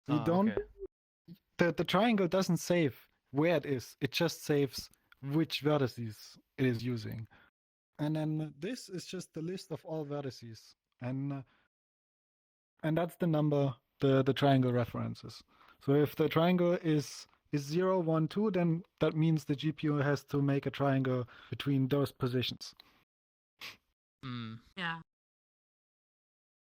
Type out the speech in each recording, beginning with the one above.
You don't. Okay. The triangle doesn't save where it is. It just saves which vertices it is using. And then this is just the list of all vertices, and that's the number the triangle references. So if the triangle is 0, 1, 2, then that means the GPU has to make a triangle between those positions. Yeah.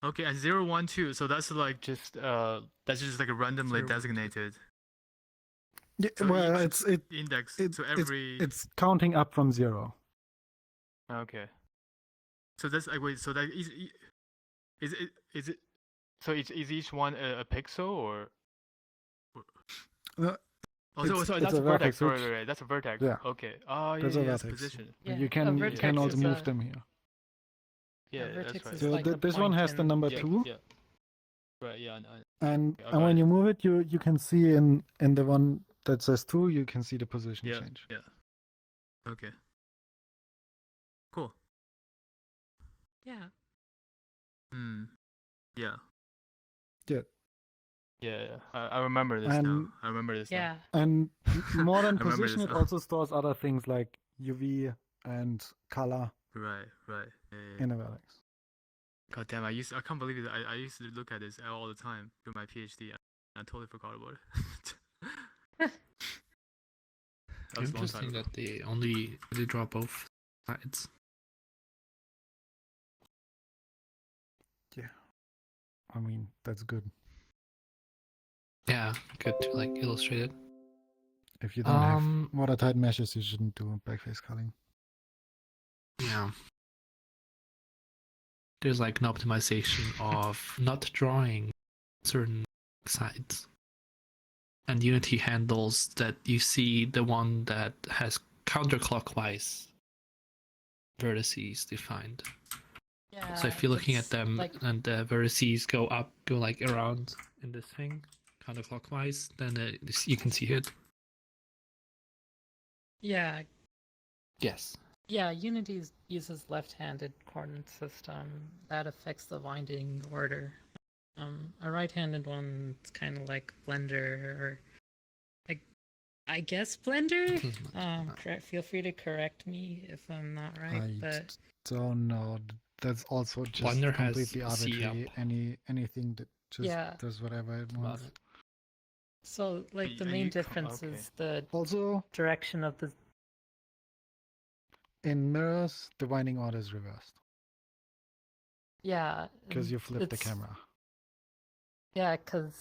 Okay, and 0, 1, 2. So that's like just like a randomly 0, 1, 2. designated. Yeah, So well, each index to every. it's counting up from 0. Okay. So that's like wait. So that is it? So is each one a pixel or? Oh, sorry, that's a vertex. Sorry, that's a vertex. Yeah. Okay. Oh, yeah, That's a that's vertex. position. Yeah, You a can vertex also is move a- them here. Yeah, a vertex that's right. is So like a this one point has the in- number Yeah, 2. yeah. Right. Yeah. And I got when it. you move it, you can see in the one that says 2, you can see the position Yeah. change. Yeah. Okay. Cool. Yeah. Yeah. Yeah. Yeah. I remember this And now. I remember this now. Yeah. And more than I remember position, this it now. also stores other things like UV and color Right. Yeah. in a vertex. God damn! I can't believe it. I used to look at this all the time through my PhD. I totally forgot about it. That was a long time Interesting ago. that they only draw both sides. Yeah. I mean, that's good. Yeah, good to like illustrate it. If you don't have watertight meshes, you shouldn't do backface culling. Yeah. There's like an optimization of not drawing certain sides. And Unity handles that you see the one that has counterclockwise vertices defined. Yeah. So if you're looking at it's them like, and the vertices go like around in this thing, counterclockwise, then you can see it. yeah. Yes. Yeah, Unity uses left-handed coordinate system that affects the winding order. A right-handed one, it's kind of like Blender, or I guess Blender. Feel free to correct me if I'm not right, but don't know. That's also just Blender completely has arbitrary. Anything that just does whatever it wants. So, like, the main difference is the Also, direction of the. in mirrors, the winding order is reversed. Yeah. Because you flip the camera. Yeah, because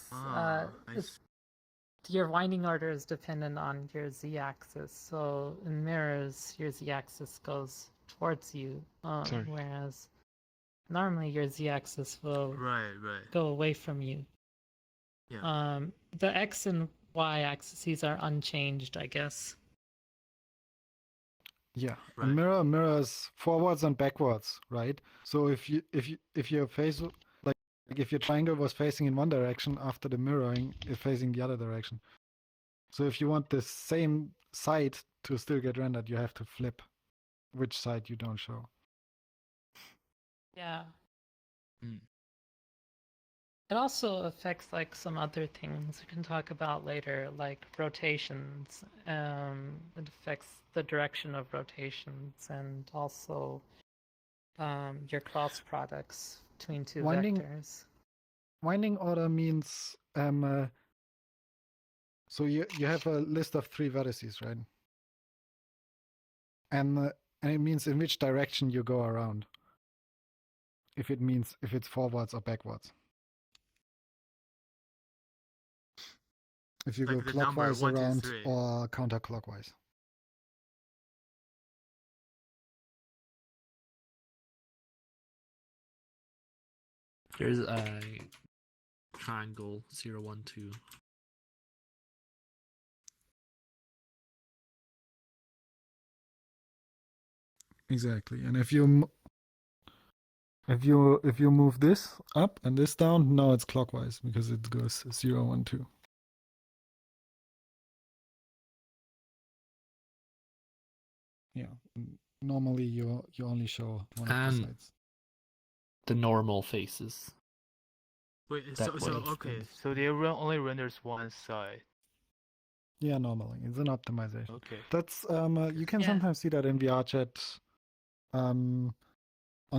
your winding order is dependent on your z-axis. So in mirrors, your z-axis goes towards you, whereas normally your z-axis will go away from you. Yeah. The x and y axes are unchanged, I guess. Yeah, a mirror is forwards and backwards, right? So if your face, like if your triangle was facing in one direction, after the mirroring is facing the other direction. So if you want the same side to still get rendered, you have to flip which side you don't show. Yeah. It also affects like some other things we can talk about later, like rotations. It affects the direction of rotations and also your cross products between two vectors. Winding order means so you have a list of 3 vertices, right? And it means in which direction you go around. If it's forwards or backwards. If you go clockwise around or counterclockwise. There's a triangle 0, 1, 2. Exactly, and if you move this up and this down, now it's clockwise because it goes 0, 1, 2. Yeah, normally you only show one of the sides. The normal faces. Wait, that way it's okay, finished. so they only renders one side. Yeah, normally it's an optimization. Okay. That's you can Yeah. sometimes see that in VRChat on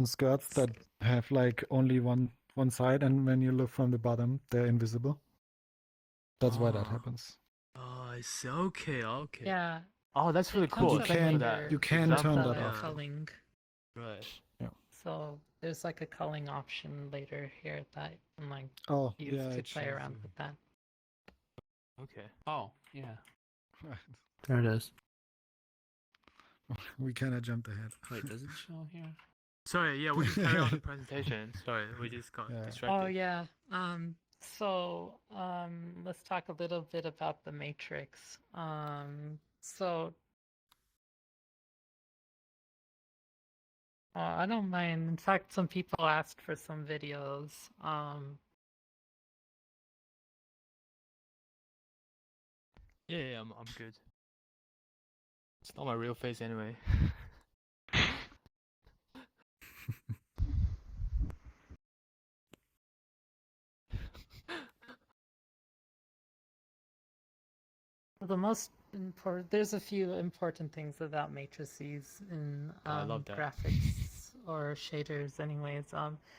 skirts that have like only one side, and when you look from the bottom, they're invisible. That's why that Ah. happens. Oh, I see. Okay, okay. Yeah. Oh, that's The really cool. concept Thank you for can- that. you can example, turn the that off. culling. Right. So there's like a culling option later here that you can like Oh, use yeah, to it play shows around you. with that. Okay. Oh, yeah. Right. There it is. We kind of jumped ahead. Wait, does it show here? Sorry, yeah, we can carry on the presentation. Sorry, we just got Yeah. distracted. Oh yeah. Let's talk a little bit about the matrix. I don't mind. In fact, some people asked for some videos. Yeah, I'm good. It's not my real face anyway. The most important, there's a few important things about matrices in I love that. graphics or shaders anyways.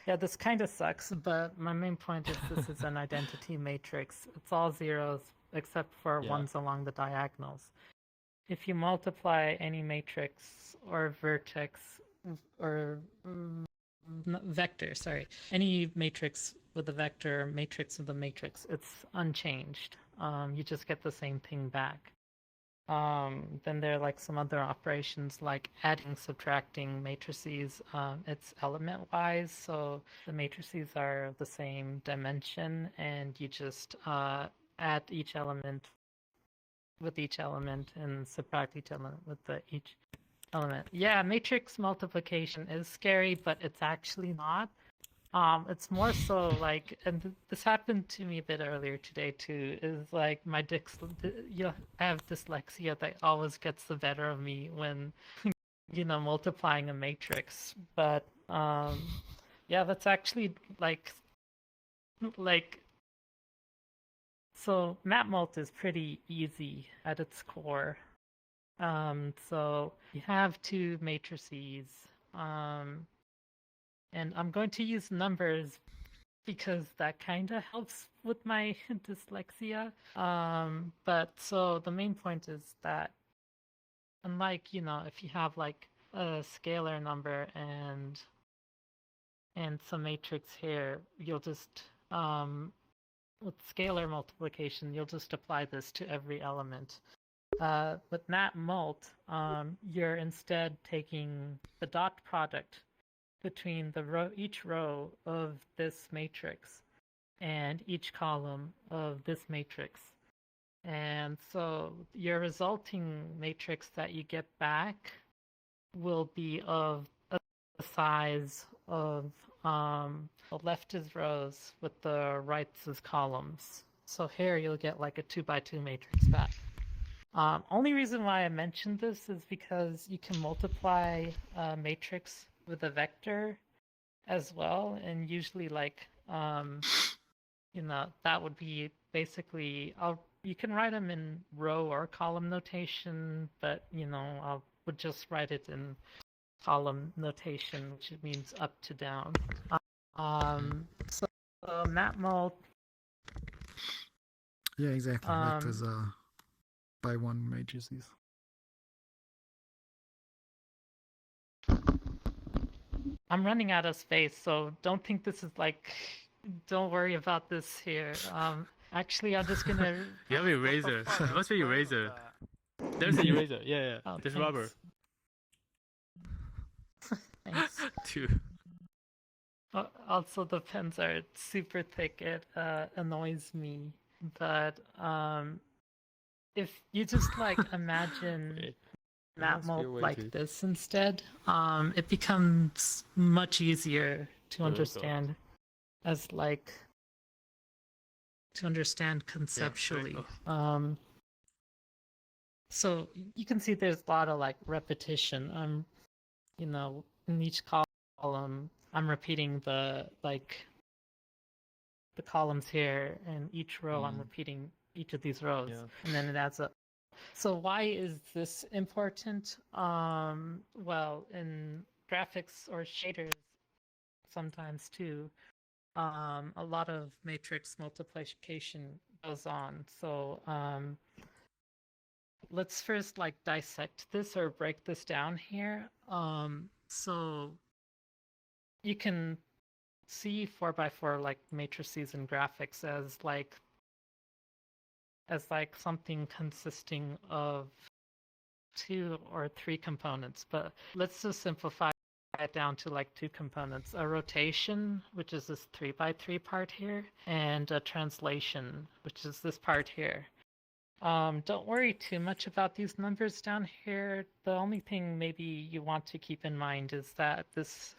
Yeah, this kind of sucks, but my main point is this is an identity matrix. It's all zeros except for Yeah. ones along the diagonals. If you multiply any matrix or vertex or vector, sorry, any matrix with a vector, matrix with a matrix, it's unchanged. You just get the same thing back. Then there are like some other operations like adding, subtracting matrices. It's element wise, so the matrices are the same dimension, and you just add each element with each element and subtract each element with each element. Yeah, matrix multiplication is scary, but it's actually not. It's more so like, and this happened to me a bit earlier today too, is like my I have dyslexia that always gets the better of me when, multiplying a matrix. But, yeah, that's actually like, so mapmult is pretty easy at its core. So you have two matrices, and I'm going to use numbers because that kind of helps with my dyslexia. But so the main point is that unlike, if you have like a scalar number and some matrix here, you'll just with scalar multiplication, you'll just apply this to every element. With mapmult, you're instead taking the dot product between each row of this matrix and each column of this matrix. And so your resulting matrix that you get back will be of the size of the left is rows with the rights as columns. So here you'll get like a 2x2 matrix back. Only reason why I mentioned this is because you can multiply a matrix with a vector as well, and usually like that would be basically you can write them in row or column notation, but I would just write it in column notation, which means up to down. So mapmult. Yeah, exactly. Vectors are by one matrices. I'm running out of space, so don't think this is like. Don't worry about this here. Actually, I'm just gonna. You have an eraser. It must be eraser. There's an eraser. Yeah. Oh, There's thanks. rubber. Thanks. Two. Also, the pens are super thick. It annoys me. But if you just like imagine mapmult like this instead, it becomes much easier to understand as like to understand conceptually. So you can see there's a lot of like repetition. In each column I'm repeating the like the columns here, and each row I'm repeating each of these rows, and then it adds up. So why is this important? Well, in graphics or shaders, sometimes too, a lot of matrix multiplication goes on. So let's first like dissect this or break this down here. So you can see 4x4 like matrices and graphics as like something consisting of 2 or 3 components, but let's just simplify it down to like 2 components: a rotation, which is this 3x3 part here, and a translation, which is this part here. Don't worry too much about these numbers down here. The only thing maybe you want to keep in mind is that this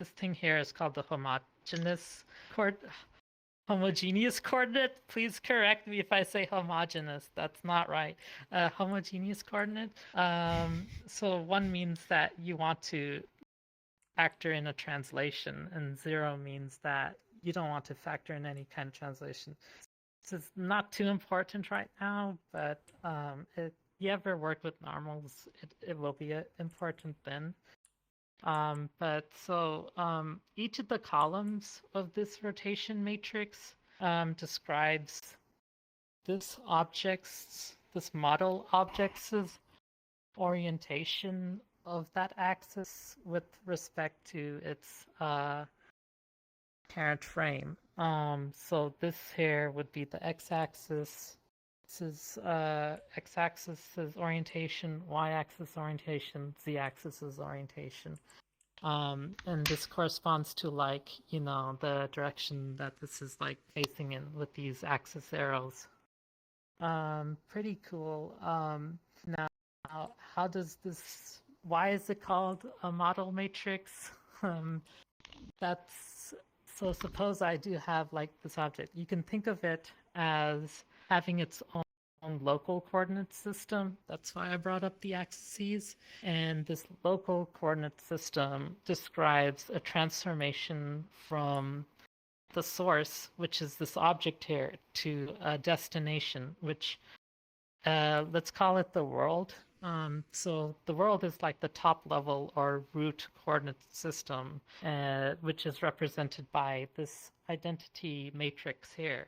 thing here is called the homogeneous coordinate. Please correct me if I say homogeneous. That's not right. Homogeneous coordinate. So 1 means that you want to factor in a translation, and 0 means that you don't want to factor in any kind of translation. This is not too important right now, but if you ever work with normals, it will be important then. But so each of the columns of this rotation matrix describes this model object's orientation of that axis with respect to its parent frame. So this here would be the x-axis. This is x-axis is orientation, y-axis orientation, z-axis is orientation. And this corresponds to like, you know, the direction that this is like facing in with these axis arrows. Pretty cool. Now, how does this, why is it called a model matrix? So suppose I do have like this object. You can think of it as having its own local coordinate system. That's why I brought up the axes. And this local coordinate system describes a transformation from the source, which is this object here, to a destination, which let's call it the world. So the world is like the top level or root coordinate system, which is represented by this identity matrix here.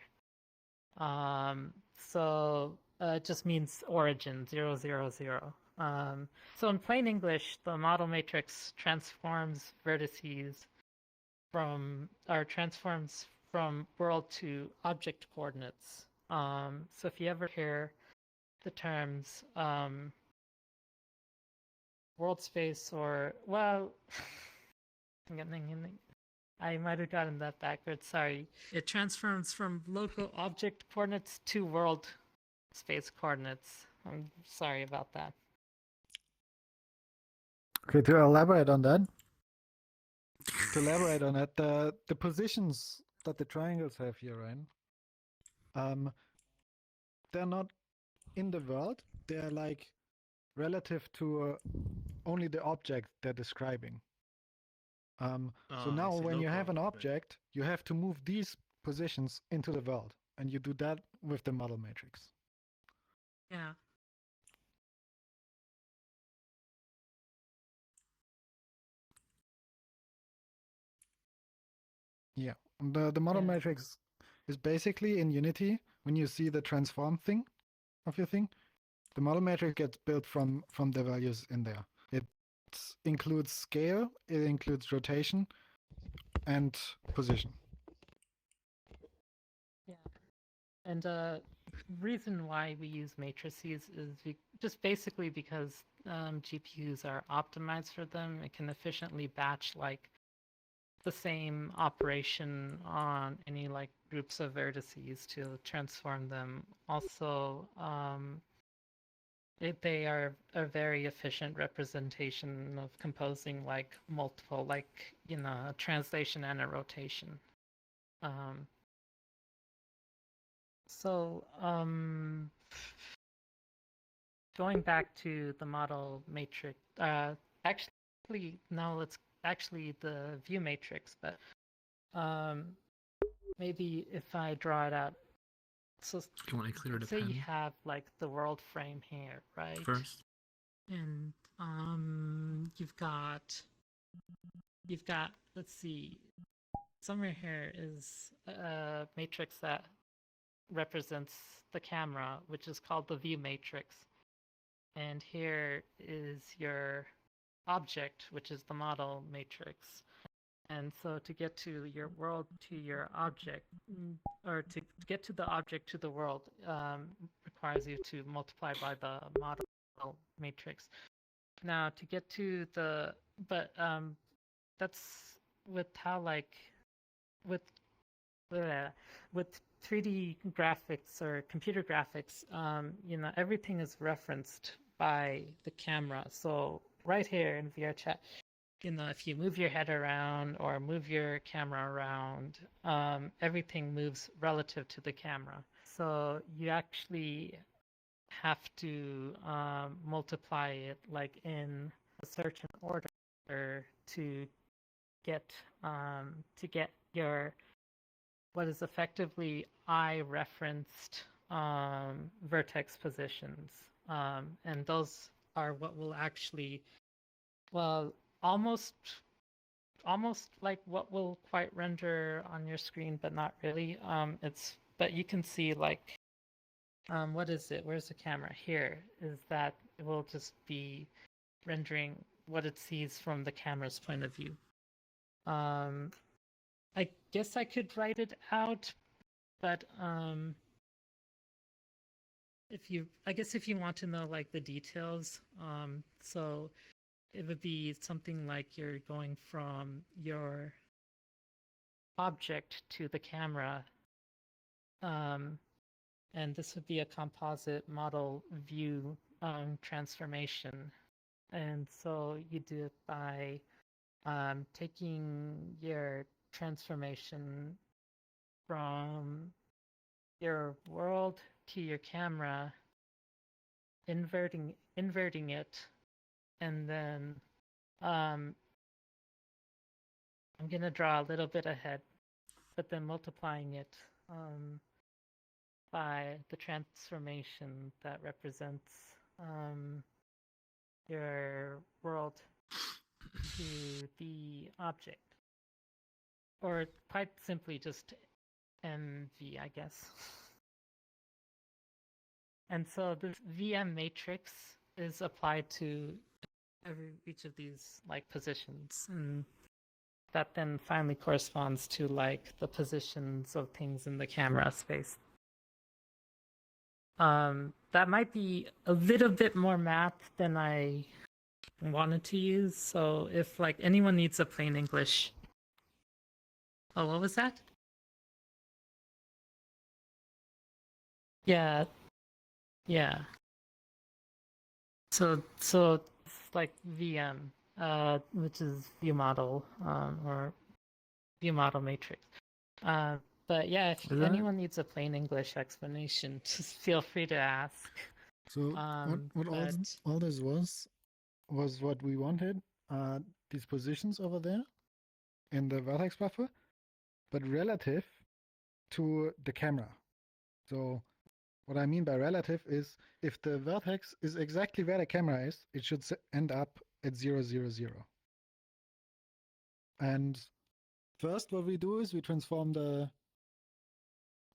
So it just means origin 0, 0, 0. So in plain English, the model matrix transforms vertices transforms from world to object coordinates. So if you ever hear the terms world space or, well, I might have gotten that backwards, sorry. It transforms from local object coordinates to world space coordinates. I'm sorry about that. Okay, to elaborate on that, the positions that the triangles have here, right? They're not in the world. They're like relative to only the object they're describing. So now when you have an object, you have to move these positions into the world, and you do that with the model matrix. Yeah. Yeah, the model matrix is basically in Unity, when you see the transform thing of your thing, the model matrix gets built from the values in there. It includes scale, it includes rotation, and position. Yeah. And reason why we use matrices is just basically because GPUs are optimized for them. It can efficiently batch like the same operation on any like groups of vertices to transform them. Also, they are a very efficient representation of composing like multiple, like, you know, a translation and a rotation. So going back to the model matrix, actually, no, let's actually the view matrix, but maybe if I draw it out. So You want to clear the say you pen have like the world frame here, right? first? And you've got, let's see, somewhere here is a matrix that represents the camera, which is called the view matrix. And here is your object, which is the model matrix. And so to get to your world to your object, or to get to the object to the world, requires you to multiply by the model matrix. Now to get to the, but that's with how like with 3D graphics or computer graphics, you know, everything is referenced by the camera. So right here in VRChat, you know, if you move your head around or move your camera around, everything moves relative to the camera. So you actually have to multiply it like in a certain order to get your what is effectively eye referenced vertex positions, and those are what will actually, well, almost like what will quite render on your screen, but not really. But you can see like, what is it? Where's the camera? Here is that it will just be rendering what it sees from the camera's point of view. I guess I could write it out, but if you want to know like the details, so it would be something like you're going from your object to the camera, and this would be a composite model view transformation. And so you do it by taking your transformation from your world to your camera, inverting it, and then I'm gonna draw a little bit ahead, but then multiplying it by the transformation that represents your world to the object, or quite simply just MV, I guess. And so this VM matrix is applied to each of these like positions, and that then finally corresponds to like the positions of things in the camera space. That might be a little bit more math than I wanted to use, so if like anyone needs a plain English. Oh, what was that? Yeah. So it's like VM, which is view model, or view model matrix. But yeah, if anyone needs a plain English explanation, just feel free to ask. So what all this was what we wanted, these positions over there in the vertex buffer, but relative to the camera. So what I mean by relative is if the vertex is exactly where the camera is, it should end up at 0, 0, 0. And first what we do is we transform the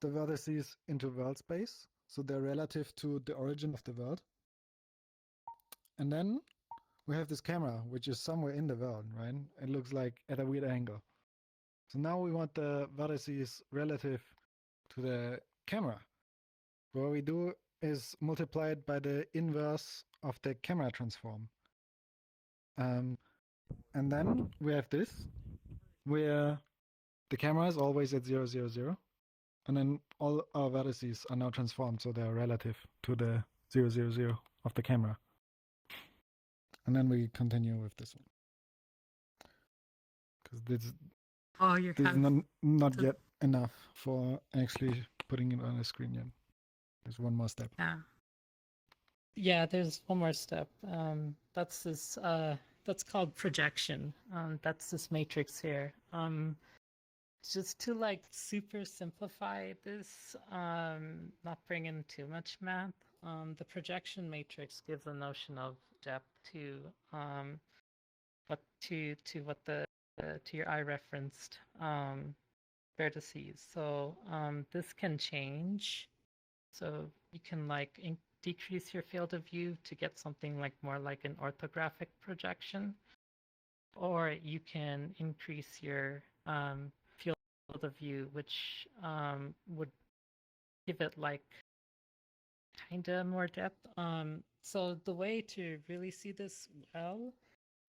vertices into world space, so they're relative to the origin of the world. And then we have this camera, which is somewhere in the world, right? It looks like at a weird angle. So now we want the vertices relative to the camera. What we do is multiply it by the inverse of the camera transform. And then we have this, where the camera is always at 0, 0, 0. And then all our vertices are now transformed, so they're relative to the 0, 0, 0 of the camera. And then we continue with this one. Because this is not yet enough for actually putting it on the screen yet. There's one more step. Yeah, there's one more step. That's this. That's called projection. That's this matrix here. just to like super simplify this, not bring in too much math, the projection matrix gives a notion of depth to what the to your eye referenced vertices. So this can change. So you can like decrease your field of view to get something like more like an orthographic projection, or you can increase your field of view, which would give it like kind of more depth. So the way to really see this well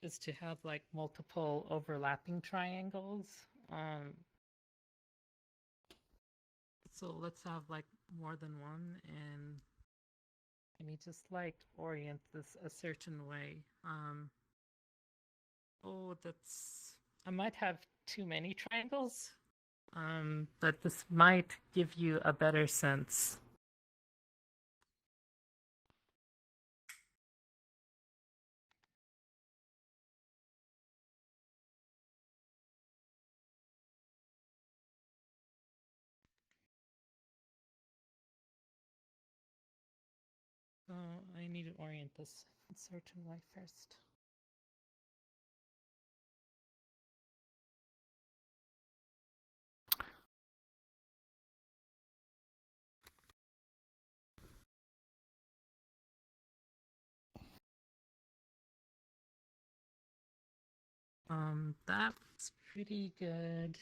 is to have like multiple overlapping triangles. So let's have like more than one, and let me just like orient this a certain way. Oh, I might have too many triangles, but this might give you a better sense. So I need to orient this a certain way first. That's pretty good.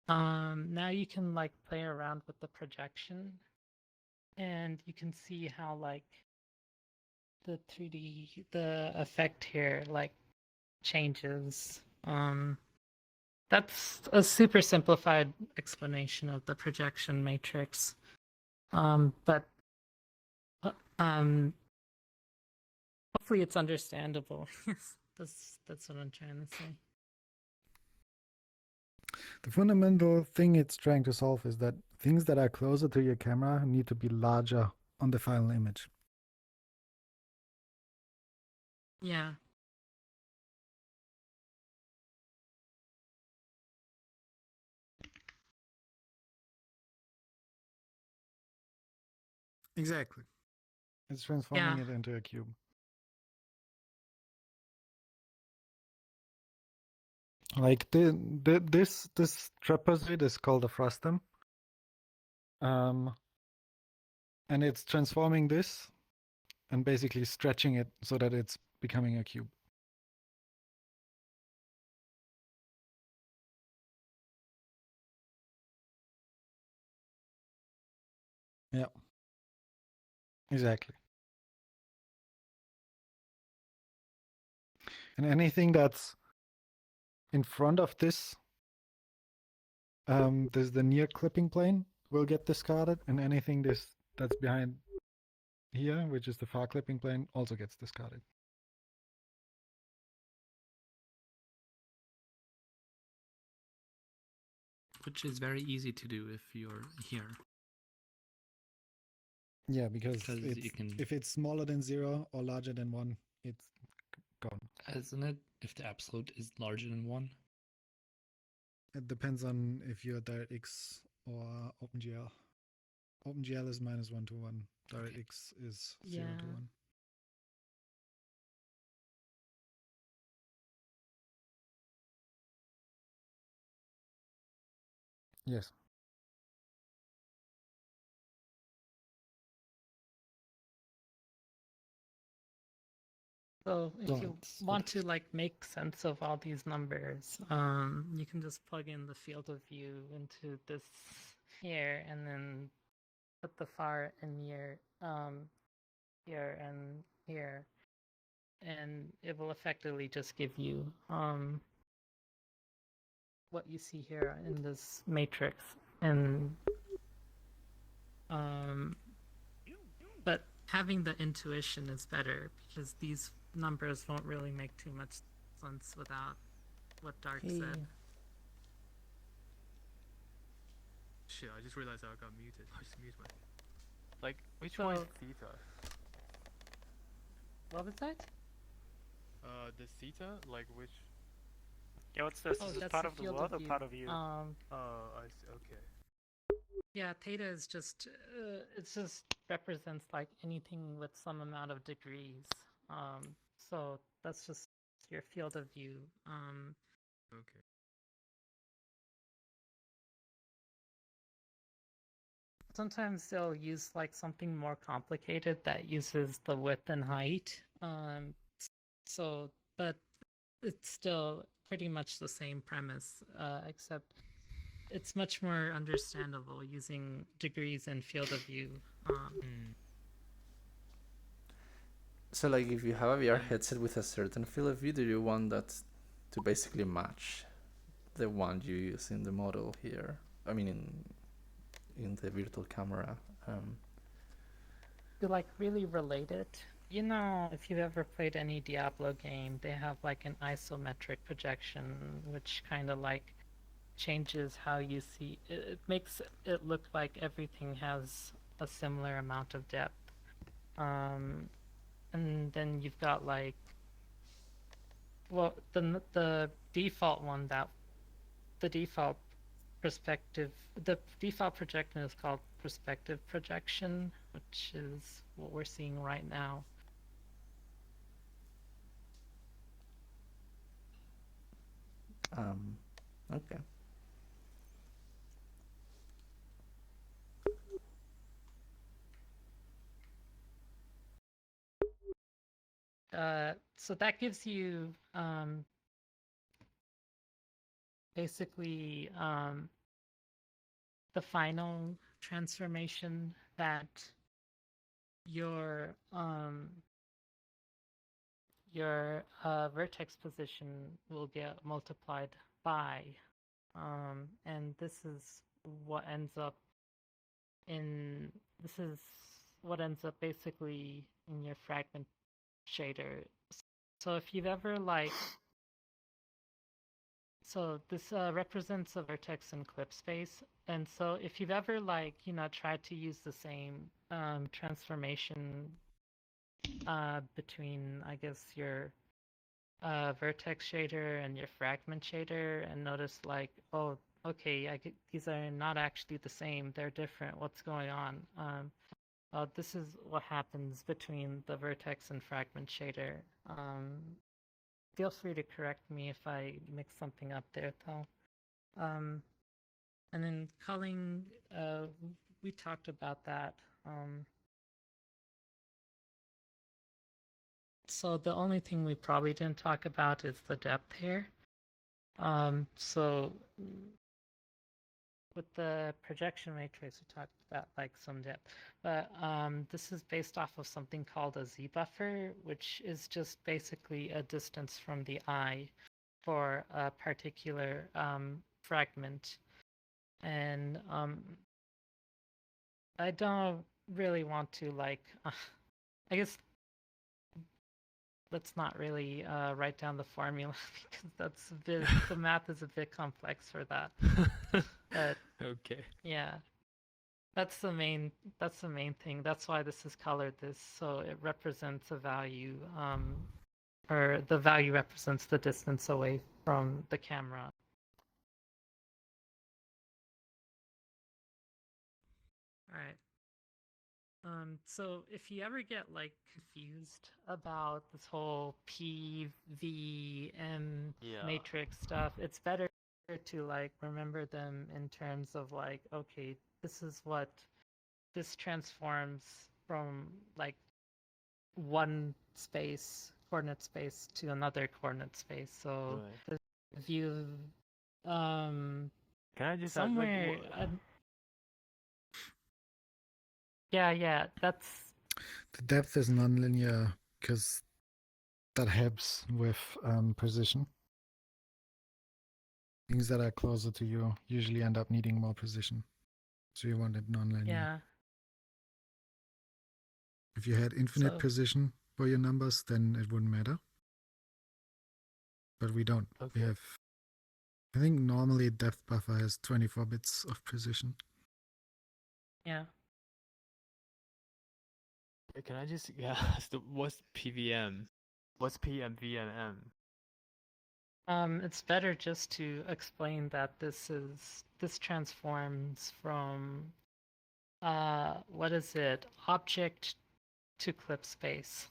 Now you can like play around with the projection, and you can see how like the 3D, the effect here like changes. That's a super simplified explanation of the projection matrix. But hopefully it's understandable. That's what I'm trying to say. The fundamental thing it's trying to solve is that things that are closer to your camera need to be larger on the final image. Yeah. Exactly. It's transforming Yeah. it into a cube. Like this trapezoid is called a frustum. And it's transforming this and basically stretching it so that it's becoming a cube. Yeah. Exactly. And anything that's in front of this, there's the near clipping plane will get discarded, and anything that's behind here, which is the far clipping plane, also gets discarded. Which is very easy to do if you're here. Yeah, because you can, if it's smaller than 0 or larger than 1, it's gone. isn't it? If the absolute is larger than 1. It depends on if you're DirectX or OpenGL. OpenGL is -1 to 1. DirectX is 0 to 1. Yes. So if So you it's want to like make sense of all these numbers, you can just plug in the field of view into this here, and then put the far and near here and here, and it will effectively just give you what you see here in this matrix. And but having the intuition is better, because these numbers won't really make too much sense without what Dark said. Shit, I just realized I got muted. I just muted myself. Like, which one is theta? What was that? The theta? Like, which... Yeah, what's this? Oh, Is this that's part the of the field world or view. part of you? Oh, I see. Okay. Yeah, theta is just it just represents like anything with some amount of degrees. So that's just your field of view. Okay. Sometimes they'll use like something more complicated that uses the width and height. So, but it's still pretty much the same premise, except it's much more understandable using degrees and field of view. So like if you have a VR headset with a certain field of view, do you want that to basically match the one you use in the model here? I mean in the virtual camera. To like really relate it, you know, if you've ever played any Diablo game, they have like an isometric projection, which kind of like changes how you see it. It makes it look like everything has a similar amount of depth. And then you've got like, well, the default one that the default perspective, the default projection is called perspective projection, which is what we're seeing right now. Okay. So that gives you basically the final transformation that your vertex position will get multiplied by, and this is what ends up basically in your fragment shader. So if you've ever like, so this represents a vertex and clip space, and so if you've ever like, you know, tried to use the same transformation between, I guess, your vertex shader and your fragment shader, and notice like, oh, okay, these are not actually the same, they're different, what's going on? This is what happens between the vertex and fragment shader. Feel free to correct me if I mix something up there, though. And then culling, we talked about that. So the only thing we probably didn't talk about is the depth here. So with the projection matrix, we talked about like some depth, but this is based off of something called a z-buffer, which is just basically a distance from the eye for a particular fragment. And I don't really want to like, I guess let's not really write down the formula because that's a bit, the math is a bit complex for that. But Okay. yeah, that's the main thing. That's why this is colored this, so it represents a value, or the value represents the distance away from the camera. All right. So if you ever get like confused about this whole PVM matrix stuff, it's better to like remember them in terms of like, okay, this is what this transforms from like one space, coordinate space, to another coordinate space. So Right. the view, Can I just somewhere, add, yeah, that's The depth is nonlinear because that helps with precision. Things that are closer to you usually end up needing more precision. So you want it nonlinear. yeah. If you had infinite So- precision for your numbers, then it wouldn't matter. But we don't. Okay. We have, I think normally depth buffer has 24 bits of precision. Yeah. Can I just what's PVM? What's PMV and M? It's better just to explain that this transforms from what is it? Object to clip space.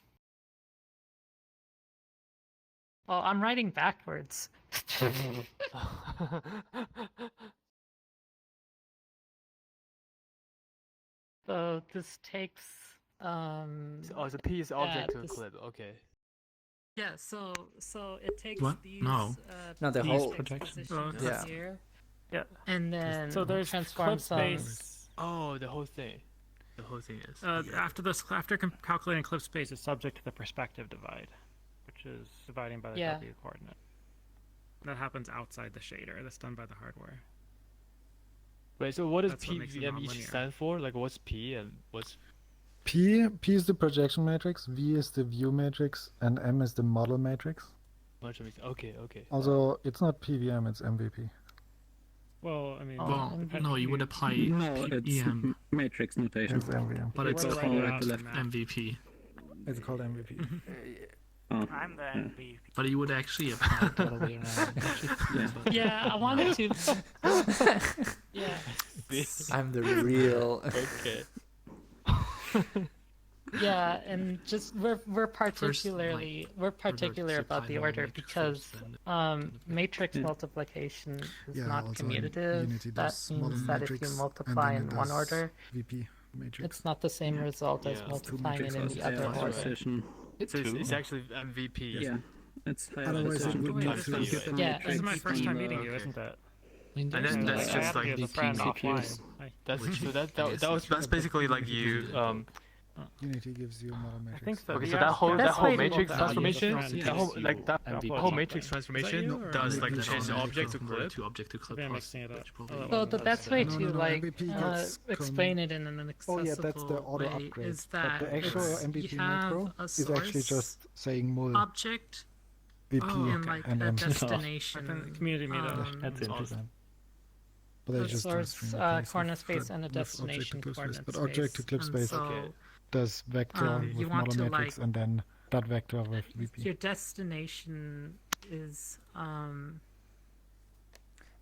Oh, I'm writing backwards. So this takes Oh, so P is object to a this- clip. Okay. yeah, so it takes What? these No. No, the these whole- projections Yeah. here, Yeah. and then So there's clip transforms them. space. Oh, the whole thing. The whole thing is. After calculating clip space, it's subject to the perspective divide, which is dividing by the Yeah. W coordinate. That happens outside the shader. That's done by the hardware. Wait, so what does That's what makes it PVM each nonlinear. stand for? Like, what's P and what's P is the projection matrix, V is the view matrix, and M is the model matrix. much of it? Okay, okay. Also, it's not PVM, it's MVP. Well, I mean, Oh, Well, and no, you would apply No, it's PEM, matrix notation. It's MVM. but it's We're called writing out the map. MVP. It's called MVP. Oh, I'm the yeah. MVP. But you would actually apply it the other way around. Yeah, I wanted to. Yeah. I'm the real. Okay. Yeah, and just we're particular about the order because matrix Yeah. multiplication is Yeah, not also in commutative. Unity That does model means that if you matrix, and multiply then in it one does order, VP matrix. it's not the same result as Yeah. multiplying it in matrices the also other have order. Precision. So it's actually MVP. Yeah, it's higher Otherwise, it precision. would Wait, need this to. is- Get the Yeah, This is my matrix first from time the- meeting you, okay. isn't it? I mean, And there's then no that's I just added like you as a VP friend CPUs. offline. That's Which so is- that I guess that was that's basically like you. Unity gives you a model matrix. I think so. Okay, so Yeah, that whole that's why matrix you- transformation, Yeah, that whole you like that MVP. whole matrix Is that transformation you, or- does like Maybe change it's the not object to Convert clip. to object to clip. Maybe I'm plus, mixing it up. which probably Oh, So well, the that's best way No, to no, no, like MVP gets explain it in an accessible Oh yeah, that's the auto way upgrade. is But that the actual it's, MVP you have macro a is actually source just saying mul object VP and like and a M. destination. I've been community meetup. That's um, interesting. But they a just do source stream replace coordinate with space and a with object to destination clip space. coordinate But object to space. clip And space so Okay. does vector you with want model to, matrix like- and then that vector with VP. your destination is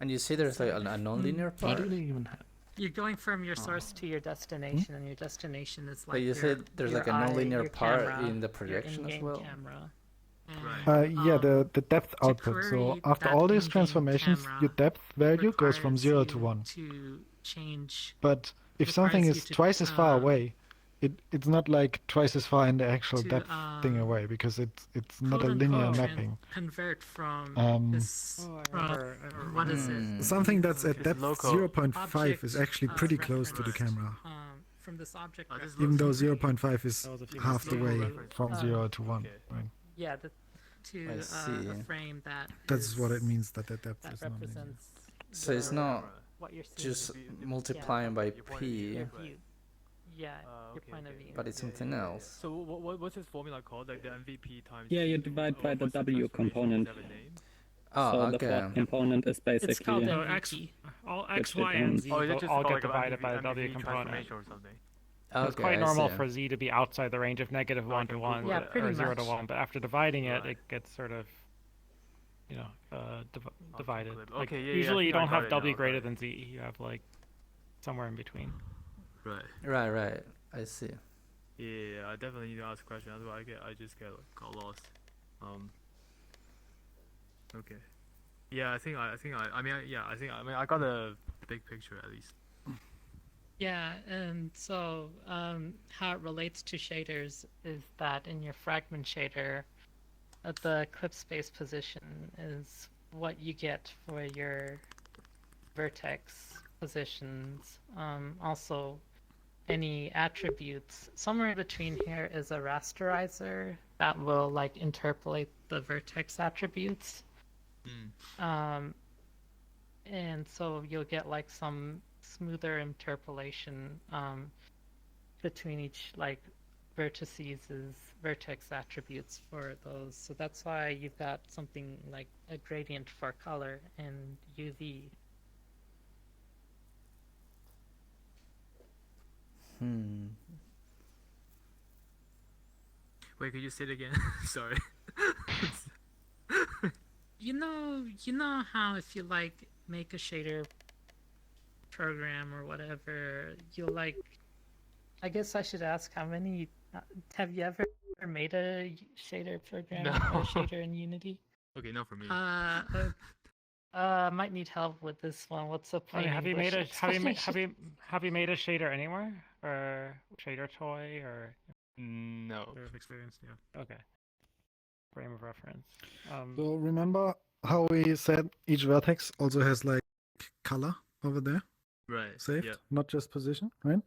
And you see there's like a non-linear Why part. do they even have? you're going from your source to your destination, and your destination is like But you your, said there's your like a eye, non-linear your part camera, in the your projection as in-game well. camera. Right. Yeah, Um, the depth to output. So query after that all these in-game transformations, camera your depth value goes from requires 0 to you 1. To change. But if something requires is you to, twice as far um, away, it's not like twice as far in the actual to, depth thing away because it's not a linear quote-unquote mapping. Convert from Um, what is it? Hmm. Something that's at It's depth local. 0.5 is Object, actually pretty close to the reference. camera, From this object. Oh, this reference. even though looks like- 0.5 is That was a few half the months way ago. from Uh, 0 to 1. okay. Right? Yeah, to I see. a frame that. That's what it is- means that the depth That is not linear. represents. So it's your- not what you're seeing. just the- the- multiplying by your point of view, p, Your right. view. Yeah, your Okay, point of okay. view. but it's Yeah, something yeah, yeah. else. So what's this formula called? Like the MVP times. Yeah, you divide by the what's W transformation? component. Does that have a name? Oh, so the okay. fourth component is It's called basically So MVP. all Which X, Y, and depends. Z Oh, is it just all called get like a divided MVP by the W MVP component. transformation or something? Okay, It's quite I normal see. for Z to be outside the range of negative 1 to 1 Yeah, pretty or 0 to much. 1, but after dividing it, Right. it gets sort of, divided. clip. Like, Okay, yeah, yeah, I usually you think I don't got have it W now, greater got than Z. You have like somewhere in between. Right. Right. I see. Yeah, I definitely need to ask a question. Otherwise, I just got lost. Okay. Yeah, I think I got a big picture at least. Yeah, and so how it relates to shaders is that in your fragment shader, the clip space position is what you get for your vertex positions. Also, any attributes. Somewhere in between here is a rasterizer that will like interpolate the vertex attributes. And so you'll get like some smoother interpolation between each like vertices vertex attributes for those. So that's why you've got something like a gradient for color and UV. Wait, could you say it again? Sorry. you know how if you like make a shader program or whatever, you'll like. I guess I should ask how many. Have you ever made a shader program or a No. shader in Unity? Okay, not for me. Might need help with this one. What's a I plain mean, have you English made a have you made explanation? have you made a shader anywhere or shader toy or No. sort of experience? Yeah. Okay. Frame of reference. So remember how we said each vertex also has like color over there Right. saved, Yeah. not just position, right?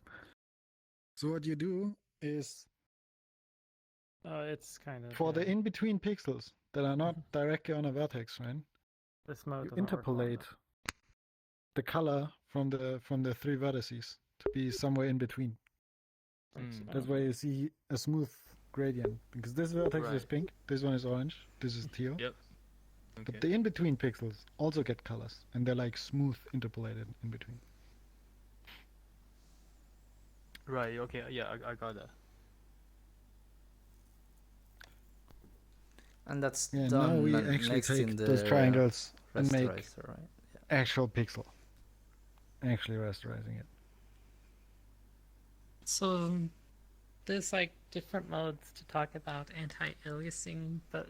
So what you do is It's kind of for the yeah. in-between pixels that are not directly on a vertex, right? This mode You doesn't work well interpolate enough. the color from the three vertices to be somewhere in between. Mm. That's why you see a smooth gradient, because this vertex is Right. pink, this one is orange, this is teal. Yep. Okay. But the in-between pixels also get colors, and they're like smooth interpolated in between. Right. Okay. Yeah, I got that. And that's Yeah, done now we actually next in take the those triangles and make rasterizer, right? Yeah. actual pixel. Actually rasterizing it. So there's like different modes to talk about anti-aliasing, but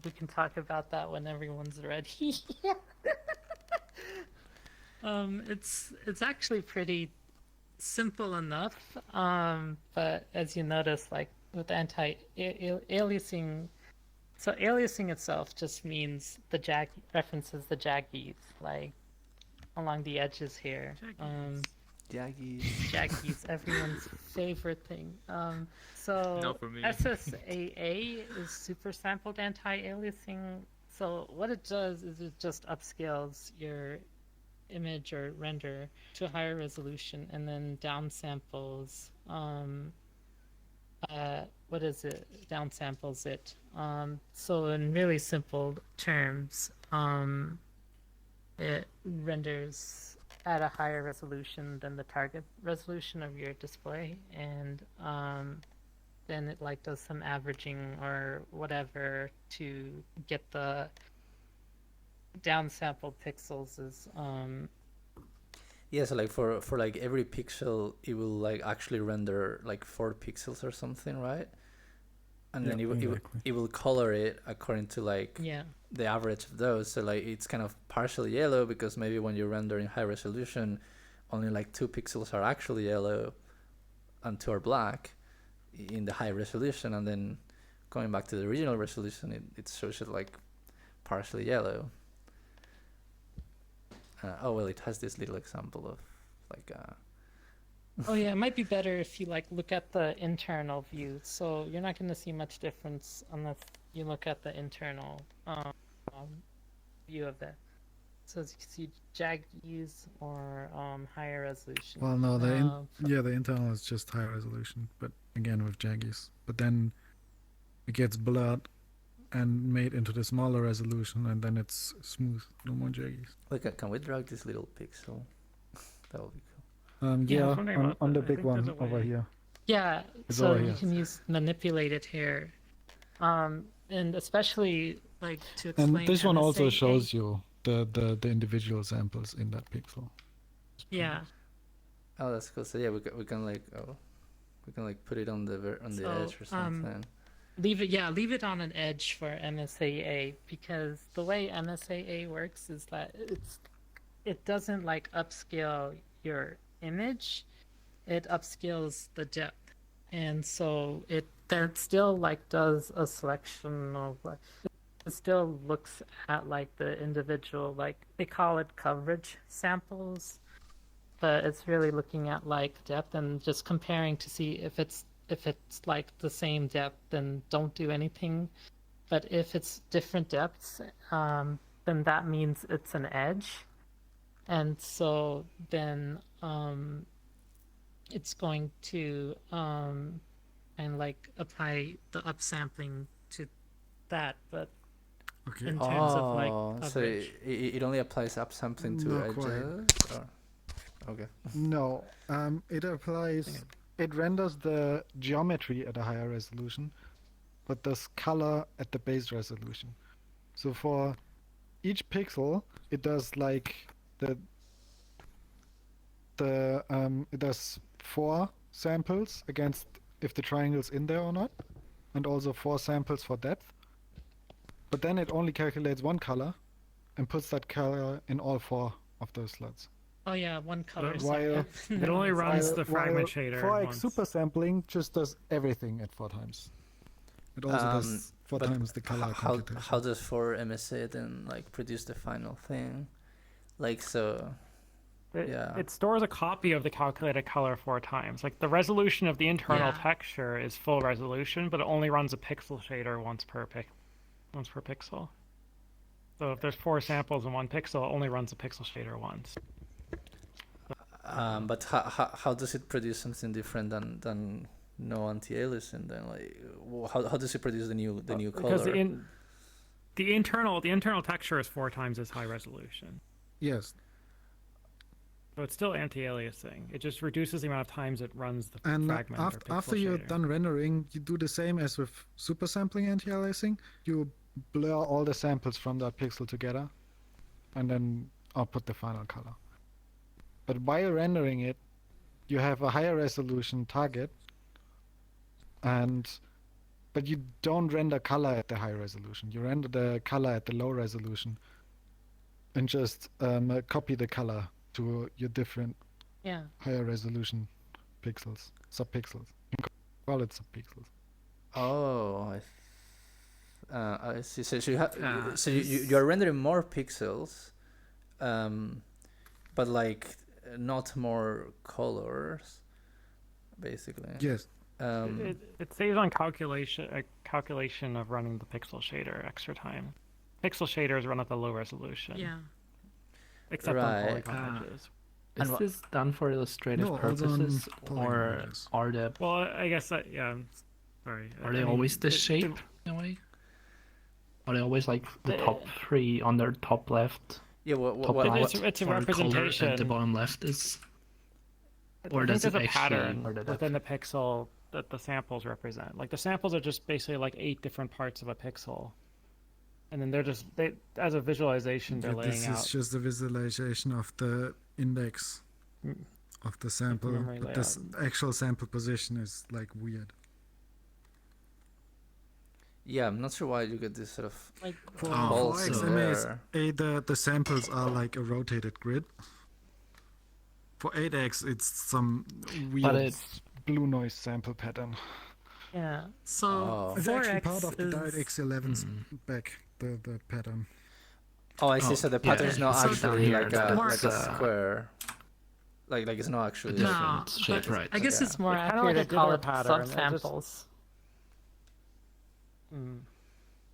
we can talk about that when everyone's ready. It's actually pretty simple enough. But as you notice, like with anti-aliasing, so aliasing itself just means references the jaggies, like along the edges here. Jaggies. Jaggies, everyone's favorite thing. So Not for me. SSAA is super sampled anti-aliasing. So what it does is it just upscales your image or render to a higher resolution and then downsamples what is it? Downsamples it. So in really simple terms, it renders at a higher resolution than the target resolution of your display, and then it like does some averaging or whatever to get the downsampled pixels is Yeah, so like for like every pixel, it will like actually render like 4 pixels or something, right? And then exactly. it will color it according to like yeah. the average of those. So like it's kind of partially yellow because maybe when you render in high resolution, only like 2 pixels are actually yellow and 2 are black in the high resolution, and then going back to the original resolution, it shows it like partially yellow. Oh well, it has this little example of like Oh yeah, it might be better if you like look at the internal view. So you're not going to see much difference unless you look at the internal view of that. So as you can see, jaggies or higher resolution. Well, no, the internal is just high resolution, but again with jaggies. But then it gets blurred and made into the smaller resolution, and then it's smooth, no more jaggies. Look, can we drag this little pixel? That would be cool. Yeah, I was Yeah, wondering on, about on that. the I big think one there's a over way. here. Yeah, It's so over you here. can use manipulate it here, and especially like to explain. And this one also MSAA. shows you the individual samples in that pixel. Yeah. Oh, that's cool. So yeah, we can like put it on the So, edge or something. Leave it on an edge for MSAA, because the way MSAA works is that it doesn't like upscale your image, it upscales the depth, and so that still like does a selection of like, it still looks at like the individual, like they call it coverage samples, but it's really looking at like depth and just comparing to see if it's like the same depth, then don't do anything. But if it's different depths, then that means it's an edge, and so then it's going to and like apply the upsampling to that, but Okay. in terms of like so coverage. it only applies upsampling to Not quite. edges? Or? Okay. No, it applies. It renders the geometry at a higher resolution, but does color at the base resolution. So for each pixel it does like it does 4 samples against if the triangle's in there or not, and also 4 samples for depth. But then it only calculates one color and puts that color in all 4 of those slots. Oh yeah, one color. While- It only runs While- the fragment while shader 4x once. super sampling just does everything at 4 times. It also does 4 but times the color computation. how does 4MSA then like produce the final thing? Like so. Yeah. It stores a copy of the calculated color 4 times. Like the resolution of the internal Yeah. texture is full resolution, but it only runs a pixel shader once per pixel. So if there's 4 samples in one pixel, it only runs a pixel shader once. But how does it produce something different than no anti-aliasing then? Like how does it produce the new Because color? the internal texture is 4 times as high resolution. Yes, So it's still anti-aliasing. It just reduces the amount of times it runs the and fragment or pixel after you're shader. done rendering, you do the same as with super sampling anti-aliasing. You blur all the samples from that pixel together, and then output the final color. But while rendering it, you have a higher resolution target, but you don't render color at the high resolution. You render the color at the low resolution, and just copy the color to your different Yeah. higher resolution pixels, subpixels. You can call it subpixels. Oh, I see. So you have Yeah, so you're rendering more pixels, but like not more colors, basically. Yes. It saves on calculation of running the pixel shader extra time. Pixel shaders run at the low resolution. Yeah. Except Right. on polygon edges. Is And this done for illustrative No, also on purposes, polygon or edges. are the Well, I guess that, yeah. Sorry. are I they mean, always this it- shape in a way? Are they always like the The- top 3 on their top left, Yeah. top What, right, it's a or color representation. at the bottom left is? Or I does think it there's a actually pattern order that? within the pixel that the samples represent. Like the samples are just basically like 8 different parts of a pixel, and then they as a visualization they're laying This out. is just a visualization of the index Mm. of the sample, memory but this actual sample position is like weird. Yeah, I'm not sure why you get this sort of Like For, Oh, pulse for so- XMAs, there. the samples are like a rotated grid. For 8x, it's some weird it's- blue noise sample pattern. yeah. So Oh. It's actually 4x part of the is DirectX 11's Mm. back, the pattern. Oh, I see. Oh, So the yeah, pattern is not so down actually here, like that's, a square. Like it's not A actually. No, different shape, but right? I guess Yeah. it's more It's kinda like accurate a to call glitter it pattern. It just- subsamples.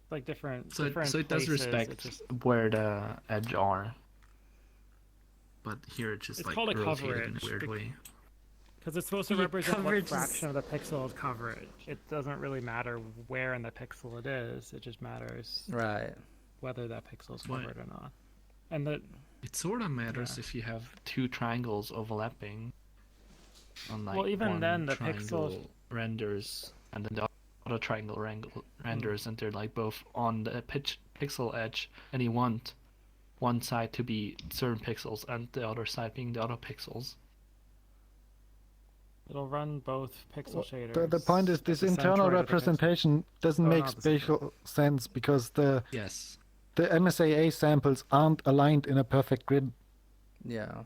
Like different. So different it does places, respect it's just- where the edge are. But here it's just It's like called a rotated in a coverage, weird way. Because it's supposed to Yeah, represent what coverage is- fraction of the pixel is coverage. It doesn't really matter where in the pixel it is. It just matters Right. whether that pixel is Right. covered or not. And the It sort of matters Yeah. if you have 2 triangles overlapping. On like Well, even one then, the triangle pixels- renders, and then the other triangle renders, and they're like both on the pixel edge, and you want one side to be certain pixels and the other side being the other pixels. it'll run both pixel shaders. The point is, at this the internal centroid of the pixel. representation doesn't Oh, make not the centroid. spatial sense because the Yes. MSAA samples aren't aligned in a perfect grid, Yeah.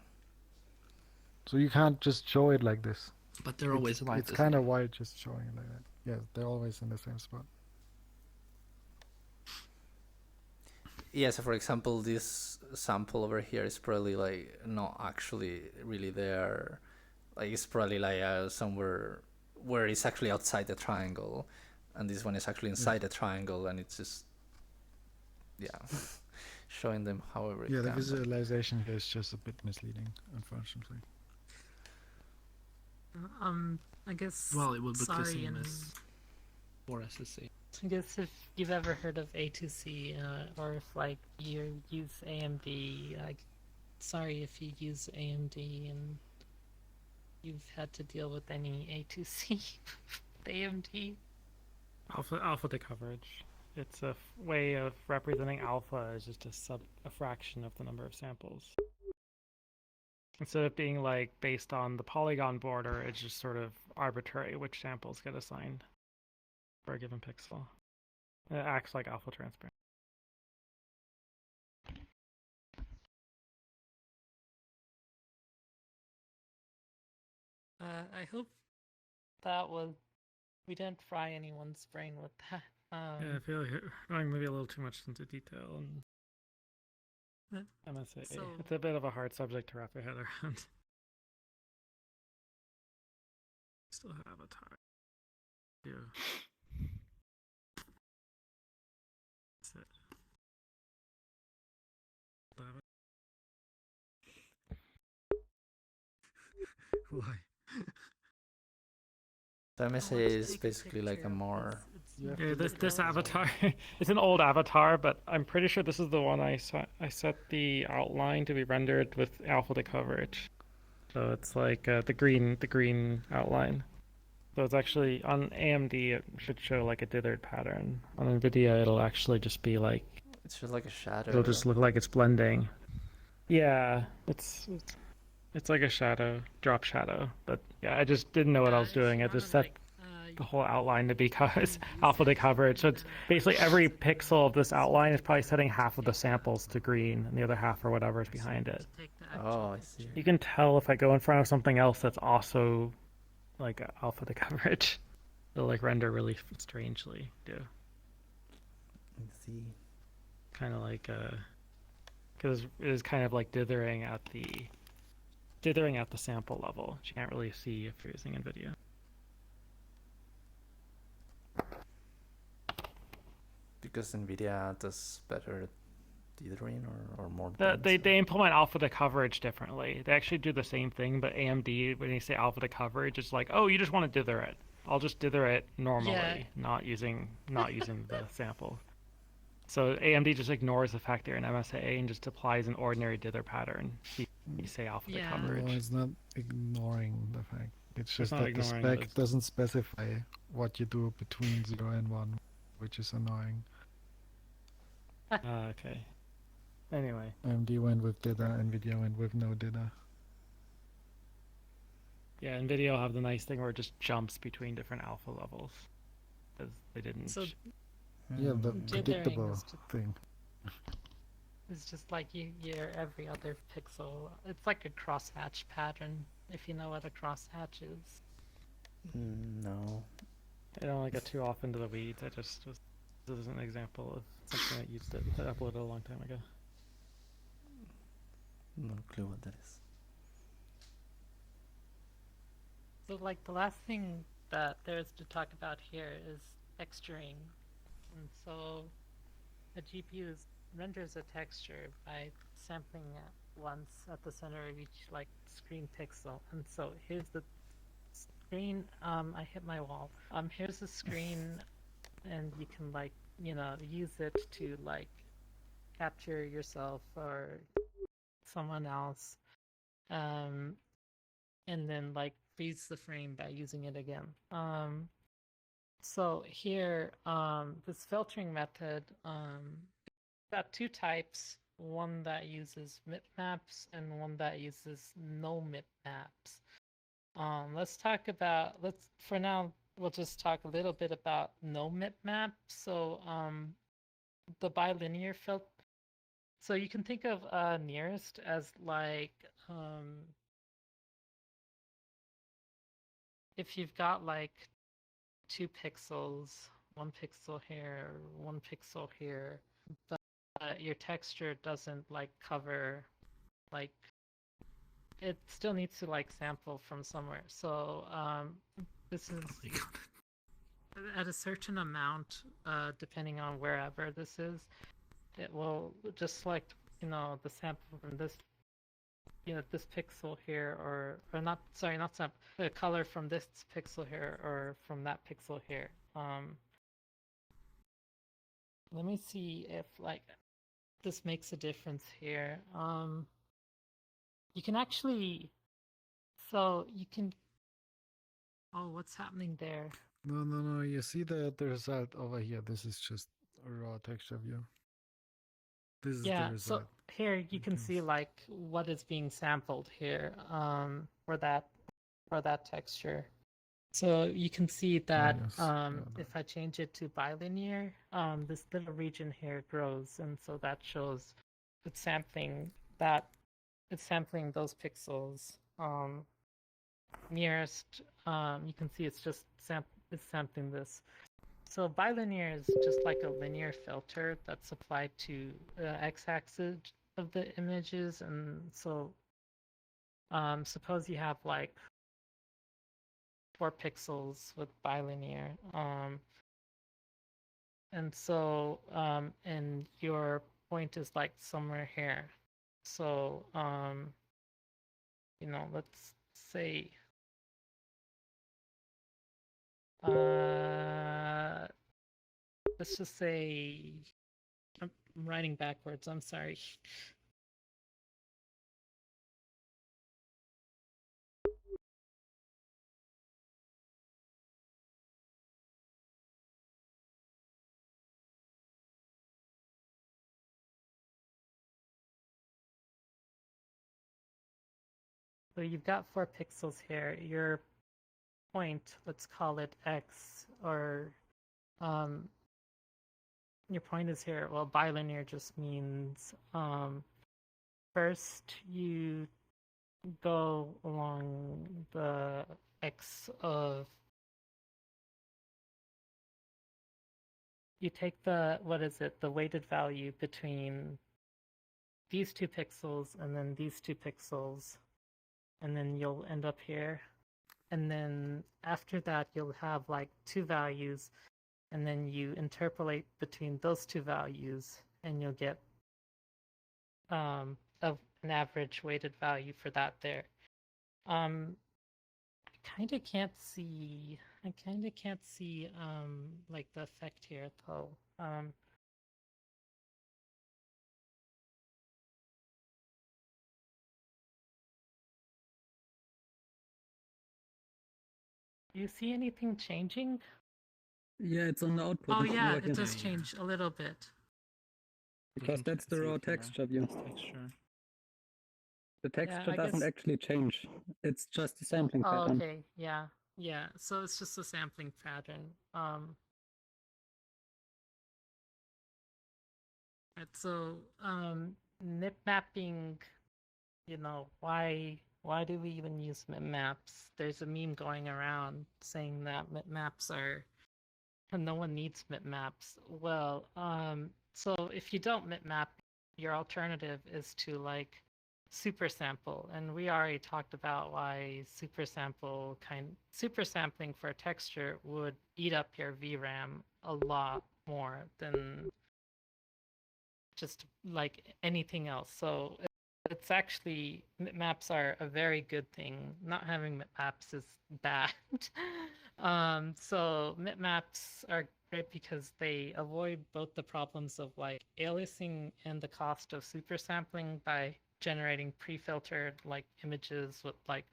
so you can't just show it like this. But they're always like It's this. kind of wild just showing it like that. Yeah, they're always in the same spot. Yeah. So for example, this sample over here is probably like not actually really there. Like it's probably like somewhere where it's actually outside the triangle, and this one is actually inside the triangle, and it's just showing them however it Yeah, the can. visualization here is just a bit misleading, unfortunately. I guess. Well, it will look the sorry, same and as 4SSA. I guess if you've ever heard of A2C, or if like you use AMD, like, sorry if you use AMD and you've had to deal with any A2C with AMD. Alpha to coverage. it's a way of representing alpha as just a fraction of the number of samples. Instead of being like based on the polygon border, it's just sort of arbitrary which samples get assigned for a given pixel. It acts like alpha transparent. I hope that was we didn't fry anyone's brain with that. Yeah, I feel like we're going maybe a little too much into detail and MSA. So- It's a bit of a hard subject to wrap your head around. Still have avatar. Yeah. That's it. Why? The MSA let's is take a basically like picture a of more. You have Yeah, to this look this at it. avatar, it's an old avatar, but I'm pretty sure this is the one I set the outline to be rendered with alpha to coverage. So it's like the green outline. So it's actually on AMD it should show like a dithered pattern. On NVIDIA it'll actually just be like It's just like a shadow. it'll just look like it's blending. Yeah, it's like a shadow, drop shadow. But yeah, I just didn't know what I was doing. I just set the whole outline to be alpha to coverage. So it's basically every pixel of this outline is probably setting half of the samples to green and the other half or whatever is behind it. Oh, I see. You can tell if I go in front of something else that's also like alpha to coverage. It'll like render really strangely too. I see. Kind of like because it is kind of like dithering at the sample level, which you can't really see if you're using NVIDIA. Because NVIDIA does better at dithering or more. They blends? implement alpha to coverage differently. They actually do the same thing, but AMD, when you say alpha to coverage, it's like, oh, you just want to dither it. I'll just dither it normally, Yeah. not using the sample. So AMD just ignores the fact they're in MSA and just applies an ordinary dither pattern. You say alpha to Yeah. coverage. No, it's not ignoring the fact. It's just not that the ignoring spec this. doesn't specify what you do between 0 and 1, which is annoying. Okay. Anyway, AMD went with dither, NVIDIA went with no dither. yeah, NVIDIA will have the nice thing where it just jumps between different alpha levels. Because they didn't. So Yeah, the Hmm. Dithering predictable is just- thing. it's just like you're every other pixel. It's like a crosshatch pattern, if you know what a crosshatch is. No. I don't want to get too off into the weeds. I just this is an example of something I used that I uploaded a long time ago. No clue what that is. So like the last thing that there's to talk about here is texturing. And so a GPU renders a texture by sampling it once at the center of each like screen pixel. And so here's the screen. I hit my wall. Here's the screen, and you can like use it to like capture yourself or someone else, and then like freeze the frame by using it again. So here, this filtering method, got two types. One that uses mipmaps and one that uses no mipmaps. For now, we'll just talk a little bit about no mipmap. So the bilinear filter. So you can think of nearest as like if you've got like 2 pixels, 1 pixel here, 1 pixel here, but your texture doesn't like cover, like it still needs to like sample from somewhere. So this is at a certain amount, depending on wherever this is, it will just select the sample from this this pixel here, or not, sorry, not sample, the color from this pixel here or from that pixel here. Let me see if like this makes a difference here. You can actually, so you can, oh, what's happening there? No. You see the result over here. This is just a raw texture view. This is the Yeah, result. so here you You can can see s- like what is being sampled here for that texture. So you can see that yes, yeah, if I change it to bilinear, this little region here grows, and so that shows it's sampling those pixels nearest. You can see it's just it's sampling this. So bilinear is just like a linear filter that's applied to the x-axis of the images, and so suppose you have like 4 pixels with bilinear, and so and your point is like somewhere here. So let's say let's just say I'm writing backwards, I'm sorry. So you've got 4 pixels here. Your point, let's call it x, or your point is here. Well, bilinear just means first you go along the x of, you take the, what is it, the weighted value between these 2 pixels and then these 2 pixels, and then you'll end up here. And then after that, you'll have like 2 values, and then you interpolate between those 2 values, and you'll get an average weighted value for that there. I kind of can't see like the effect here though. Do you see anything changing? Yeah, it's on the output. Oh yeah, over it here. does Yeah. change a little bit. We Because can that's the see raw it here, texture view. this texture. The texture I doesn't guess. actually change. It's just a sampling Oh, pattern. okay, yeah. So it's just a sampling pattern. Right, so nip mapping, why do we even use mip maps? There's a meme going around saying that mip maps are, no one needs mip maps. Well, so if you don't mip map, your alternative is to like super sample, and we already talked about why super sampling for texture would eat up your VRAM a lot more than just like anything else. So it's actually, maps are a very good thing. Not having maps is bad. So maps are great because they avoid both the problems of like aliasing and the cost of super sampling by generating pre-filtered like images with like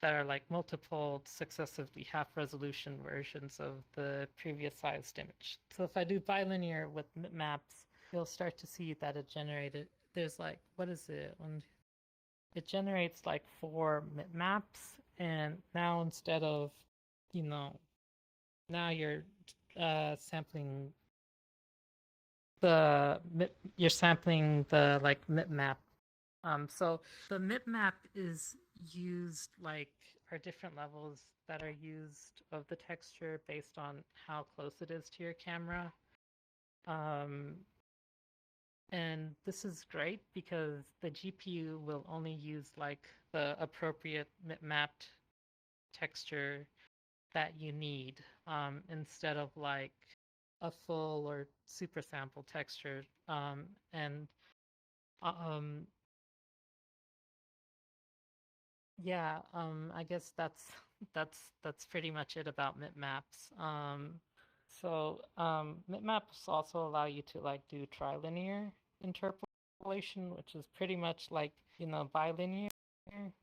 that are like multiple successively half resolution versions of the previous sized image. So if I do bilinear with maps, you'll start to see that it generated, there's like, what is it? When it generates like 4 maps, and now instead of, now you're sampling you're sampling the like map. So the map is used, like, are different levels that are used of the texture based on how close it is to your camera. And this is great because the GPU will only use like the appropriate mapped texture that you need, instead of like a full or super sample texture. And yeah, I guess that's pretty much it about maps. So maps also allow you to like do trilinear interpolation, which is pretty much like, bilinear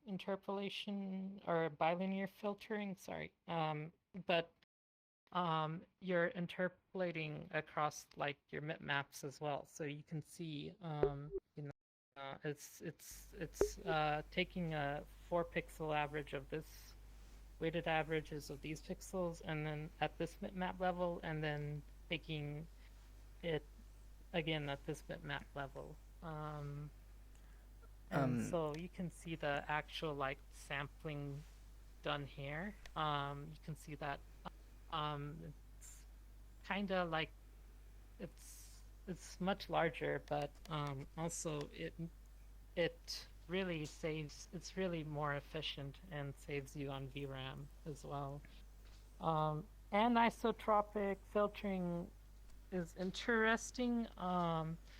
interpolation or bilinear filtering. Sorry, but you're interpolating across like your maps as well. So you can see, you know, it's taking a 4-pixel average of this weighted averages of these pixels, and then at this map level, and then taking it again at this bitmap level. And so you can see the actual like sampling done here. You can see that it's kind of like it's much larger, but also it really saves. It's really more efficient and saves you on VRAM as well. Anisotropic filtering is interesting.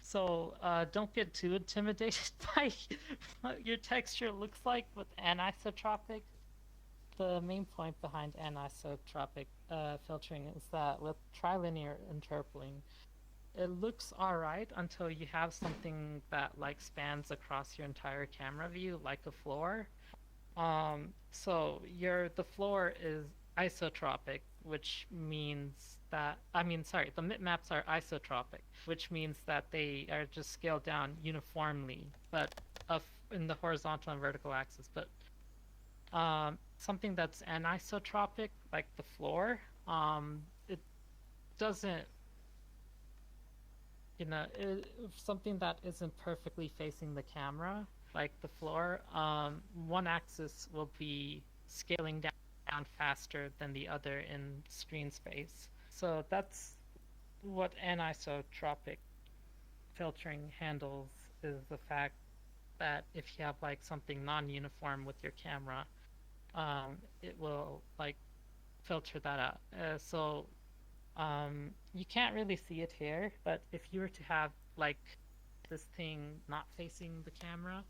So don't get too intimidated by what your texture looks like with anisotropic. The main point behind anisotropic filtering is that with trilinear interpolating, it looks alright until you have something that like spans across your entire camera view, like a floor. So the floor is isotropic, which means that, the bitmaps are isotropic, which means that they are just scaled down uniformly, but in the horizontal and vertical axis. But something that's anisotropic, like the floor, it doesn't, something that isn't perfectly facing the camera, like the floor, one axis will be scaling down faster than the other in screen space. So that's what anisotropic filtering handles, is the fact that if you have like something non-uniform with your camera, it will like filter that out. You can't really see it here, but if you were to have like this thing not facing the camera,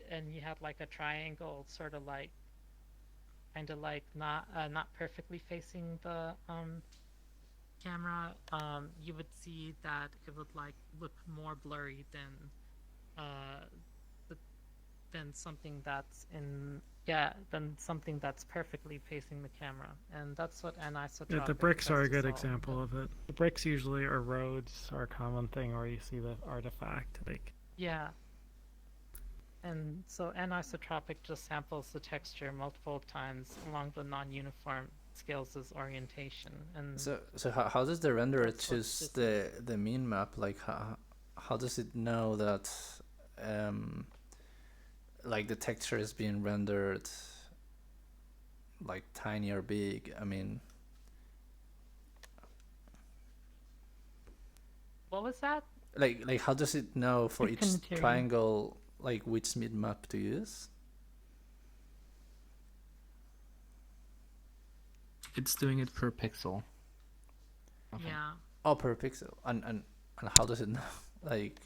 and you had like a triangle sort of like kind of like not perfectly facing the camera, you would see that it would like look more blurry than something that's something that's perfectly facing the camera. And that's what anisotropic Yeah, the bricks are a good solve. example of it. The bricks usually, or roads, are a common thing where you see the artifact. Like, yeah. And so anisotropic just samples the texture multiple times along the non-uniform scales as orientation. And So how does the renderer that's what choose this the mean map? Like how does it know that like the texture is being rendered like tiny or big? I mean, what was that? like how does it know for I each couldn't hear you. triangle like which mid map to use? It's doing it per pixel. Okay. Yeah. Oh, per pixel. And how does it know? Like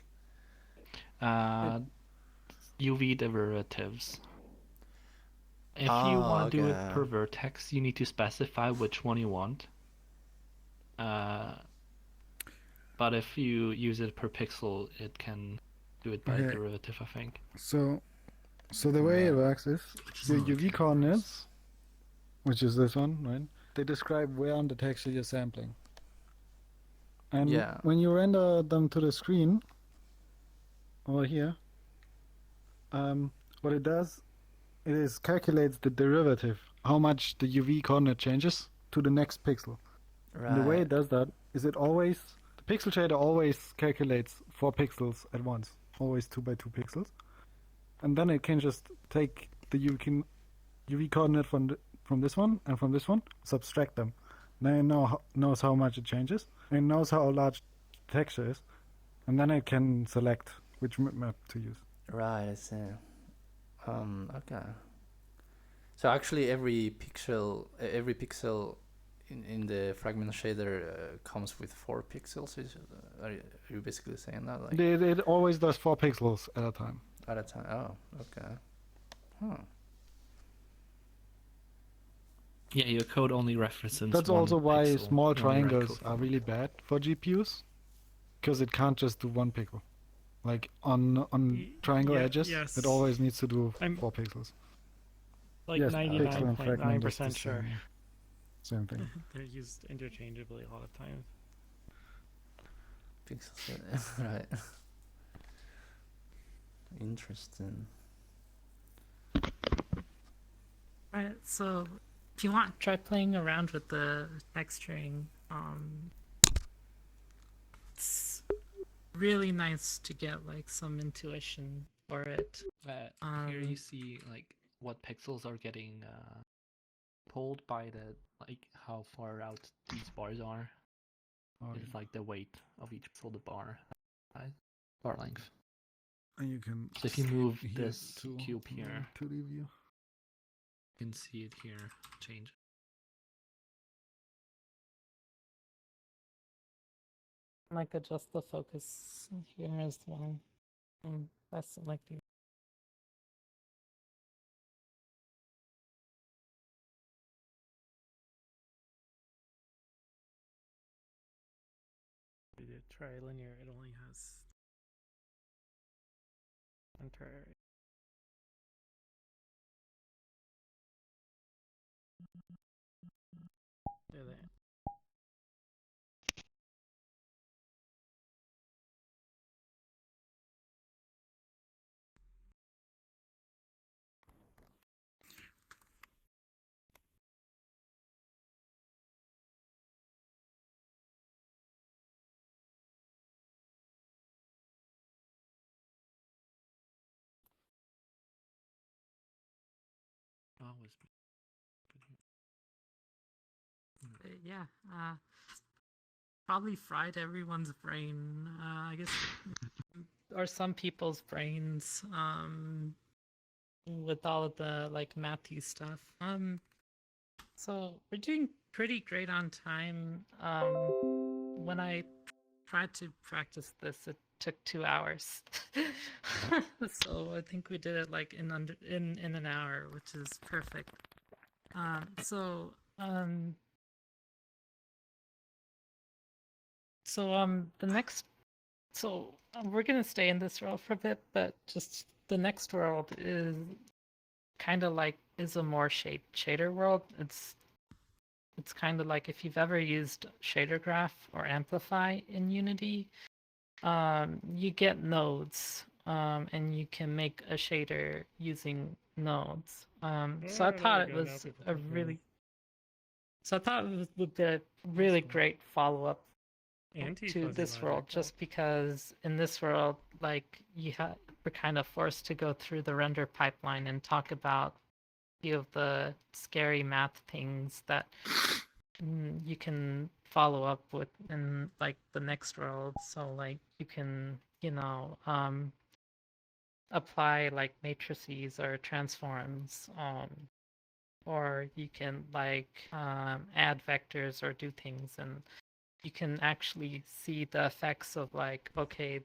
UV derivatives. If you Ah, want to do it okay. per vertex, you need to specify which one you want. But if you use it per pixel, it can do it by Okay. derivative, I think. So the way it works is your UV coordinates, which is this one, right? They describe where on the texture you're sampling. And Yeah. when you render them to the screen over here, what it does, it is calculates the derivative, how much the UV coordinate changes to the next pixel. Right. And the way it does that is the pixel shader always calculates 4 pixels at once, always 2 by 2 pixels, and then it can just take the UV coordinate from this one and from this one, subtract them. Then it knows how much it changes, and it knows how large the texture is, and then it can select which map to use. Right, I see. Okay. So actually, every pixel in the fragment shader comes with 4 pixels. Are you basically saying that, like It always does 4 pixels at a time. at a time? Oh, okay. Huh. Yeah, your code only references. That's one also why pixel. small You only write triangles code for are one. really bad for GPUs, because it can't just do 1 pixel. Like on triangle edges, yes. it always needs to do I'm- 4 pixels. like Yes, pixel and fragment is the 99.9% sure. same. Same thing. They're used interchangeably a lot of times. Pixels, right. Interesting. Right, so if you want, try playing around with the texturing. It's really nice to get like some intuition for it. Here you Um, see like what pixels are getting pulled by the like how far out these bars are. Oh, It's like the weight of each pixel, the bar, right? Bar length. and you can So if you see move it here this too, cube from here, the 2D view. you can see it here change. like adjust the focus here as well. By selecting. We did trilinear, it only has center. There. Yeah, probably fried everyone's brain. I guess, or some people's brains. With all of the like mathy stuff. So we're doing pretty great on time. When I tried to practice this, it took 2 hours. So I think we did it like in an hour, which is perfect. The next, we're gonna stay in this world for a bit, but just the next world is kind of like is a more shader world. It's kind of like if you've ever used shader graph or amplify in Unity, you get nodes, and you can make a shader using nodes. So I thought it was a really, so I thought it would be a really great follow-up to this world, just because in this world, like we're kind of forced to go through the render pipeline and talk about a few of the scary math things that you can follow up with in like the next world. So like you can, apply like matrices or transforms, or you can like add vectors or do things, and you can actually see the effects of like, okay,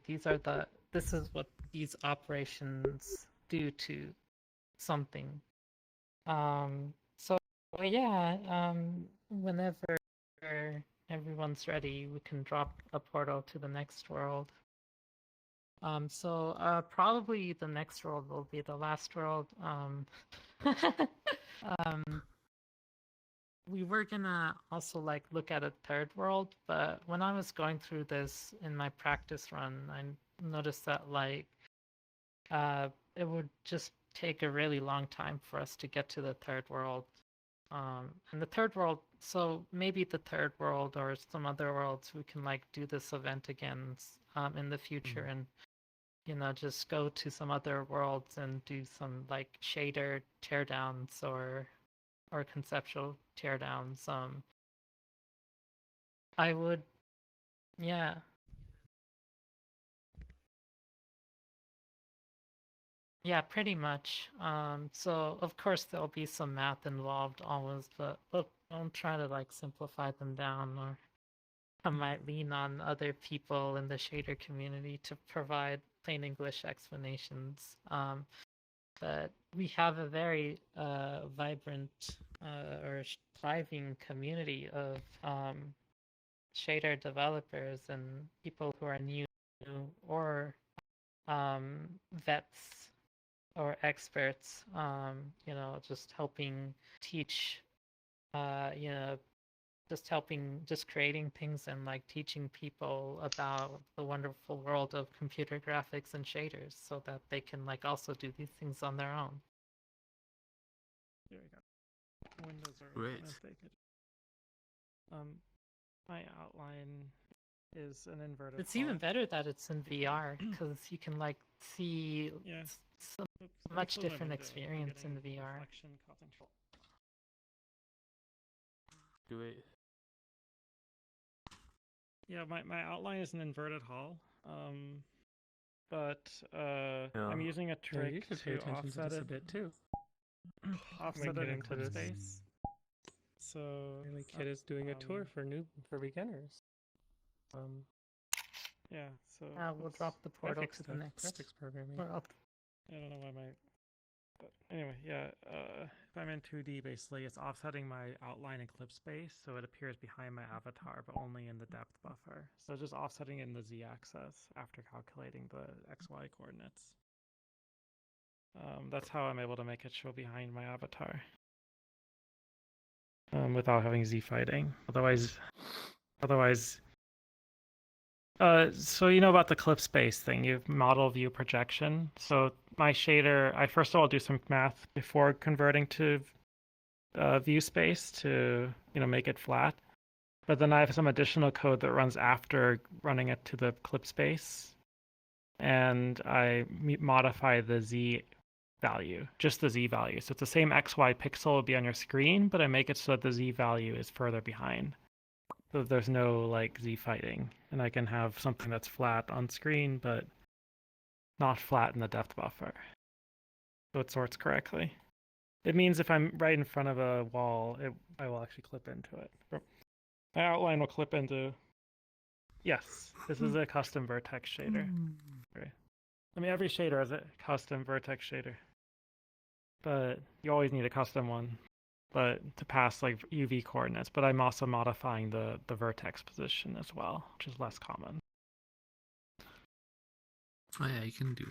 this is what these operations do to something. So yeah, whenever everyone's ready, we can drop a portal to the next world. Probably the next world will be the last world. We were gonna also like look at a third world, but when I was going through this in my practice run, I noticed that like it would just take a really long time for us to get to the third world. And the third world, so maybe the third world or some other worlds, we can like do this event again in the future, and just go to some other worlds and do some like shader teardowns or conceptual teardowns. I would, yeah. Yeah, pretty much. So of course there'll be some math involved always, but don't try to like simplify them down, or I might lean on other people in the shader community to provide plain English explanations. But we have a very vibrant or thriving community of shader developers and people who are new or vets or experts, just helping teach, just creating things and like teaching people about the wonderful world of computer graphics and shaders so that they can like also do these things on their own. There we go. Windows are Great. open if they could. My outline is an inverted. It's even font. better that it's in VR because you can like see Yeah. so Oops, much pixel different limited. I'm experience in getting VR. reflection causing trouble. Do it. Yeah, my outline is an inverted hull. But I'm Yeah. using a Yeah, trick you should pay to attention to offset this a it. bit too. Offset get it in into clip this. space. So My kid is doing a tour for beginners. Yeah, so We'll oops. drop the portal Graphics to the stuff, next graphics programming. world. I don't know why my. But anyway, yeah. If I'm in 2D, basically, it's offsetting my outline in clip space, so it appears behind my avatar, but only in the depth buffer. So just offsetting in the z-axis after calculating the xy coordinates. That's how I'm able to make it show behind my avatar. Without having z fighting. Otherwise. So you know about the clip space thing. You have model view projection. So my shader, I first of all do some math before converting to view space to make it flat. But then I have some additional code that runs after running it to the clip space, and I modify the z value, just the z value. So it's the same xy pixel will be on your screen, but I make it so that the z value is further behind. So there's no like z fighting, and I can have something that's flat on screen but not flat in the depth buffer, so it sorts correctly. It means if I'm right in front of a wall, I will actually clip into it. My outline will clip into. Yes, this is a custom vertex shader. Right. I mean, every shader has a custom vertex shader, but you always need a custom one. But to pass like UV coordinates, but I'm also modifying the vertex position as well, which is less common. Oh yeah, you can do.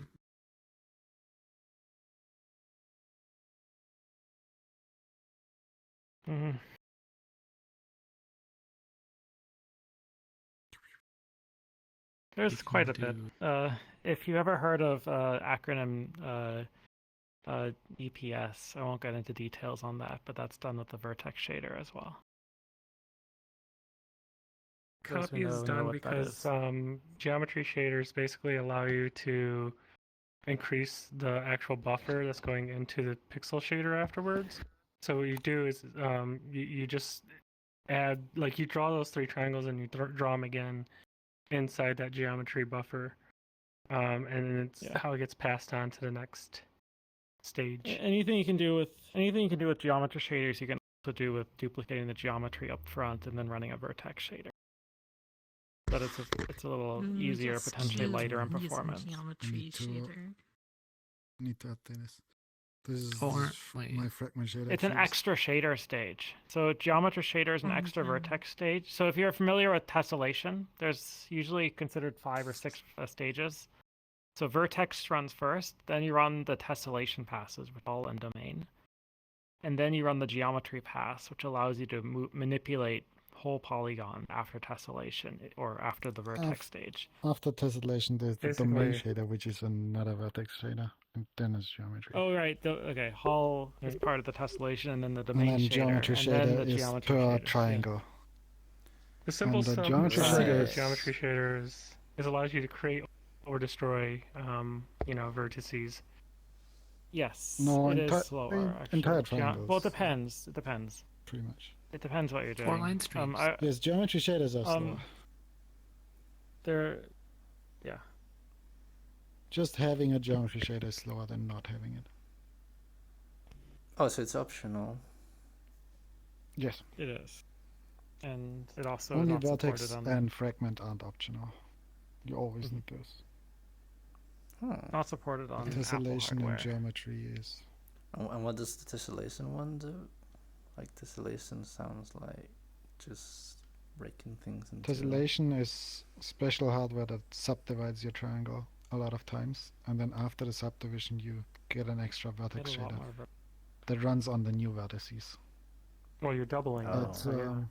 Mm-hmm. There's You can quite a bit. If you ever heard of acronym EPS, I won't get into details on that, but that's done with the vertex shader as well. Those Copy who is know done what that because is. geometry shaders basically allow you to increase the actual buffer that's going into the pixel shader afterwards. So what you do is you just add, like, you draw those three triangles and you draw them again inside that geometry buffer, and it's how it gets passed on to the next stage. Anything you can do with geometry shaders, you can also do with duplicating the geometry up front and then running a vertex shader. But it's a little easier, Yes, potentially cute. lighter in Using performance. geometry Need to- shader. Need to update this. This is Or wait, my fragment shader. It's an choose. extra shader stage. So geometry shader is an extra Okay. vertex stage. So if you're familiar with tessellation, there's usually considered 5 or 6 stages. So vertex runs first, then you run the tessellation passes, which are all in domain. And then you run the geometry pass, which allows you to manipulate whole polygon after tessellation or after the vertex stage. After tessellation, there's the domain Basically- shader, which is another vertex shader, and then it's geometry. Oh, right. Okay. Hull is part of the tessellation, and then the and domain then shader, geometry and shader then the is geometry per shader. Yeah. triangle. The simple And the stuff geometry about shader the is- geometry shaders is allows you to create or destroy, vertices. Yes, No, it is entire- slower. Actually. entire Well, triangles. it depends. It depends. Pretty much. It depends what you're doing. 4-line streams. Yes, geometry shaders are slower. They're Just having a geometry shader is slower than not having it. Oh, so it's optional. Yes. It is, and it also Only is not vertex supported on and fragment aren't optional. You always need those. not supported on Apple Tessellation hardware. and geometry is. And what does the tessellation one do? Like tessellation sounds like just breaking things into. Tessellation is special hardware that subdivides your triangle a lot of times, and then after the subdivision, you get an extra vertex Get a lot shader more that runs on the new vertices. Well, you're doubling. Oh. That's so yeah.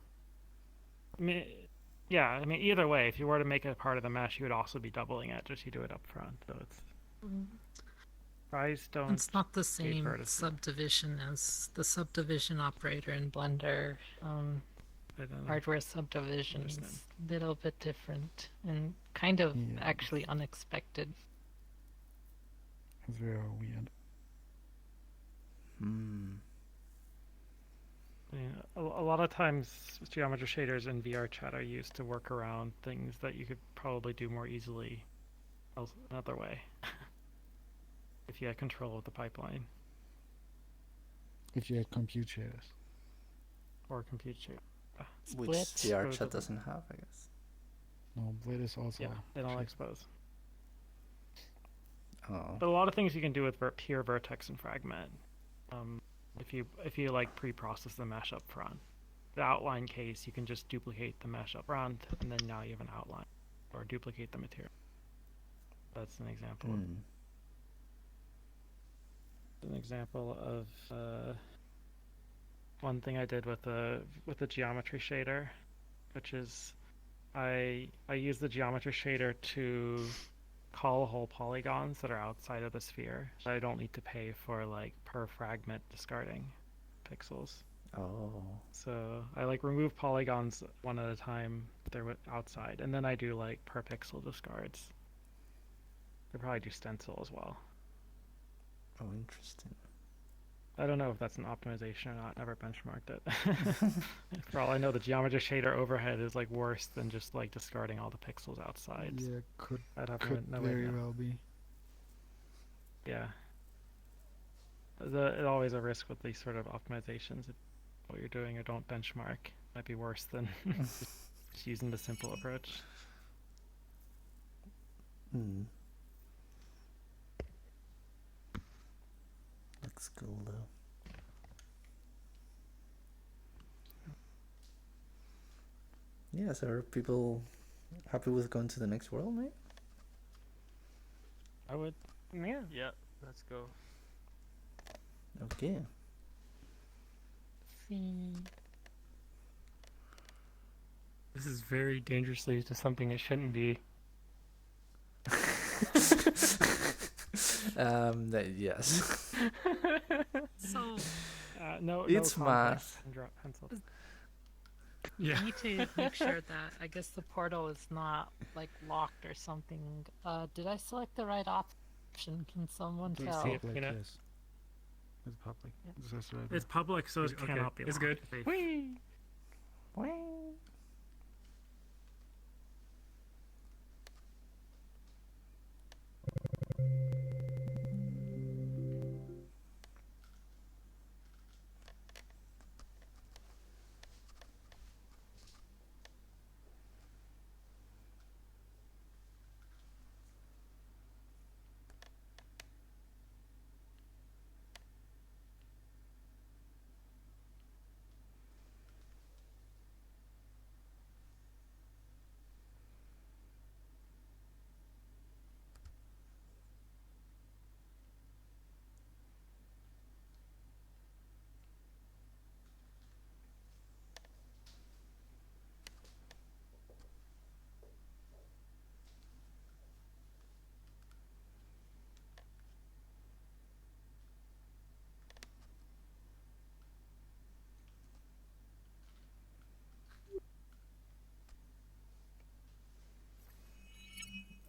Yeah, I mean, either way, if you were to make it part of the mesh, you would also be doubling it, just you do it up front. So it's price don't. It's not the gate same vertices. subdivision as the subdivision operator in Blender. I don't know. Hardware subdivision is Understand. a little bit different and kind of Yeah. actually unexpected. It's very weird. Yeah, a lot of times geometry shaders in VRChat are used to work around things that you could probably do more easily another way if you had control of the pipeline If you had compute shaders. or compute shader. Which Split. VRChat doesn't have, I guess. No, Blade is also. Yeah, they don't shit. expose. Oh. But a lot of things you can do with pure vertex and fragment. If you like pre-process the mesh up front. The outline case, you can just duplicate the mesh up front, and then now you have an outline, or duplicate the material. That's an example. An example of one thing I did with the geometry shader, which is I use the geometry shader to call whole polygons that are outside of the sphere. So I don't need to pay for like per fragment discarding pixels. Oh. So I like remove polygons one at a time if they're outside, and then I do like per pixel discards. I probably do stencil as well. Oh, interesting. I don't know if that's an optimization or not. Never benchmarked it. For all I know, the geometry shader overhead is like worse than just like discarding all the pixels outside. Yeah, could Could very well be. Yeah. It's always a risk with these sort of optimizations. If what you're doing or don't benchmark might be worse than just using the simple approach. Looks cool though. Yeah, so are people happy with going to the next world, mate? I would. Yeah. Yeah, let's go. Okay. This is very dangerously to something it shouldn't be. Yes. So No. It's no math. and drop pencil. Yeah. I need to make sure that I guess the portal is not like locked or something. Did I select the right option? Can someone Let me tell? see if- Public, you know- yes. It's public. This is right It's public, so it Okay, cannot be. it's locked. good. Whee!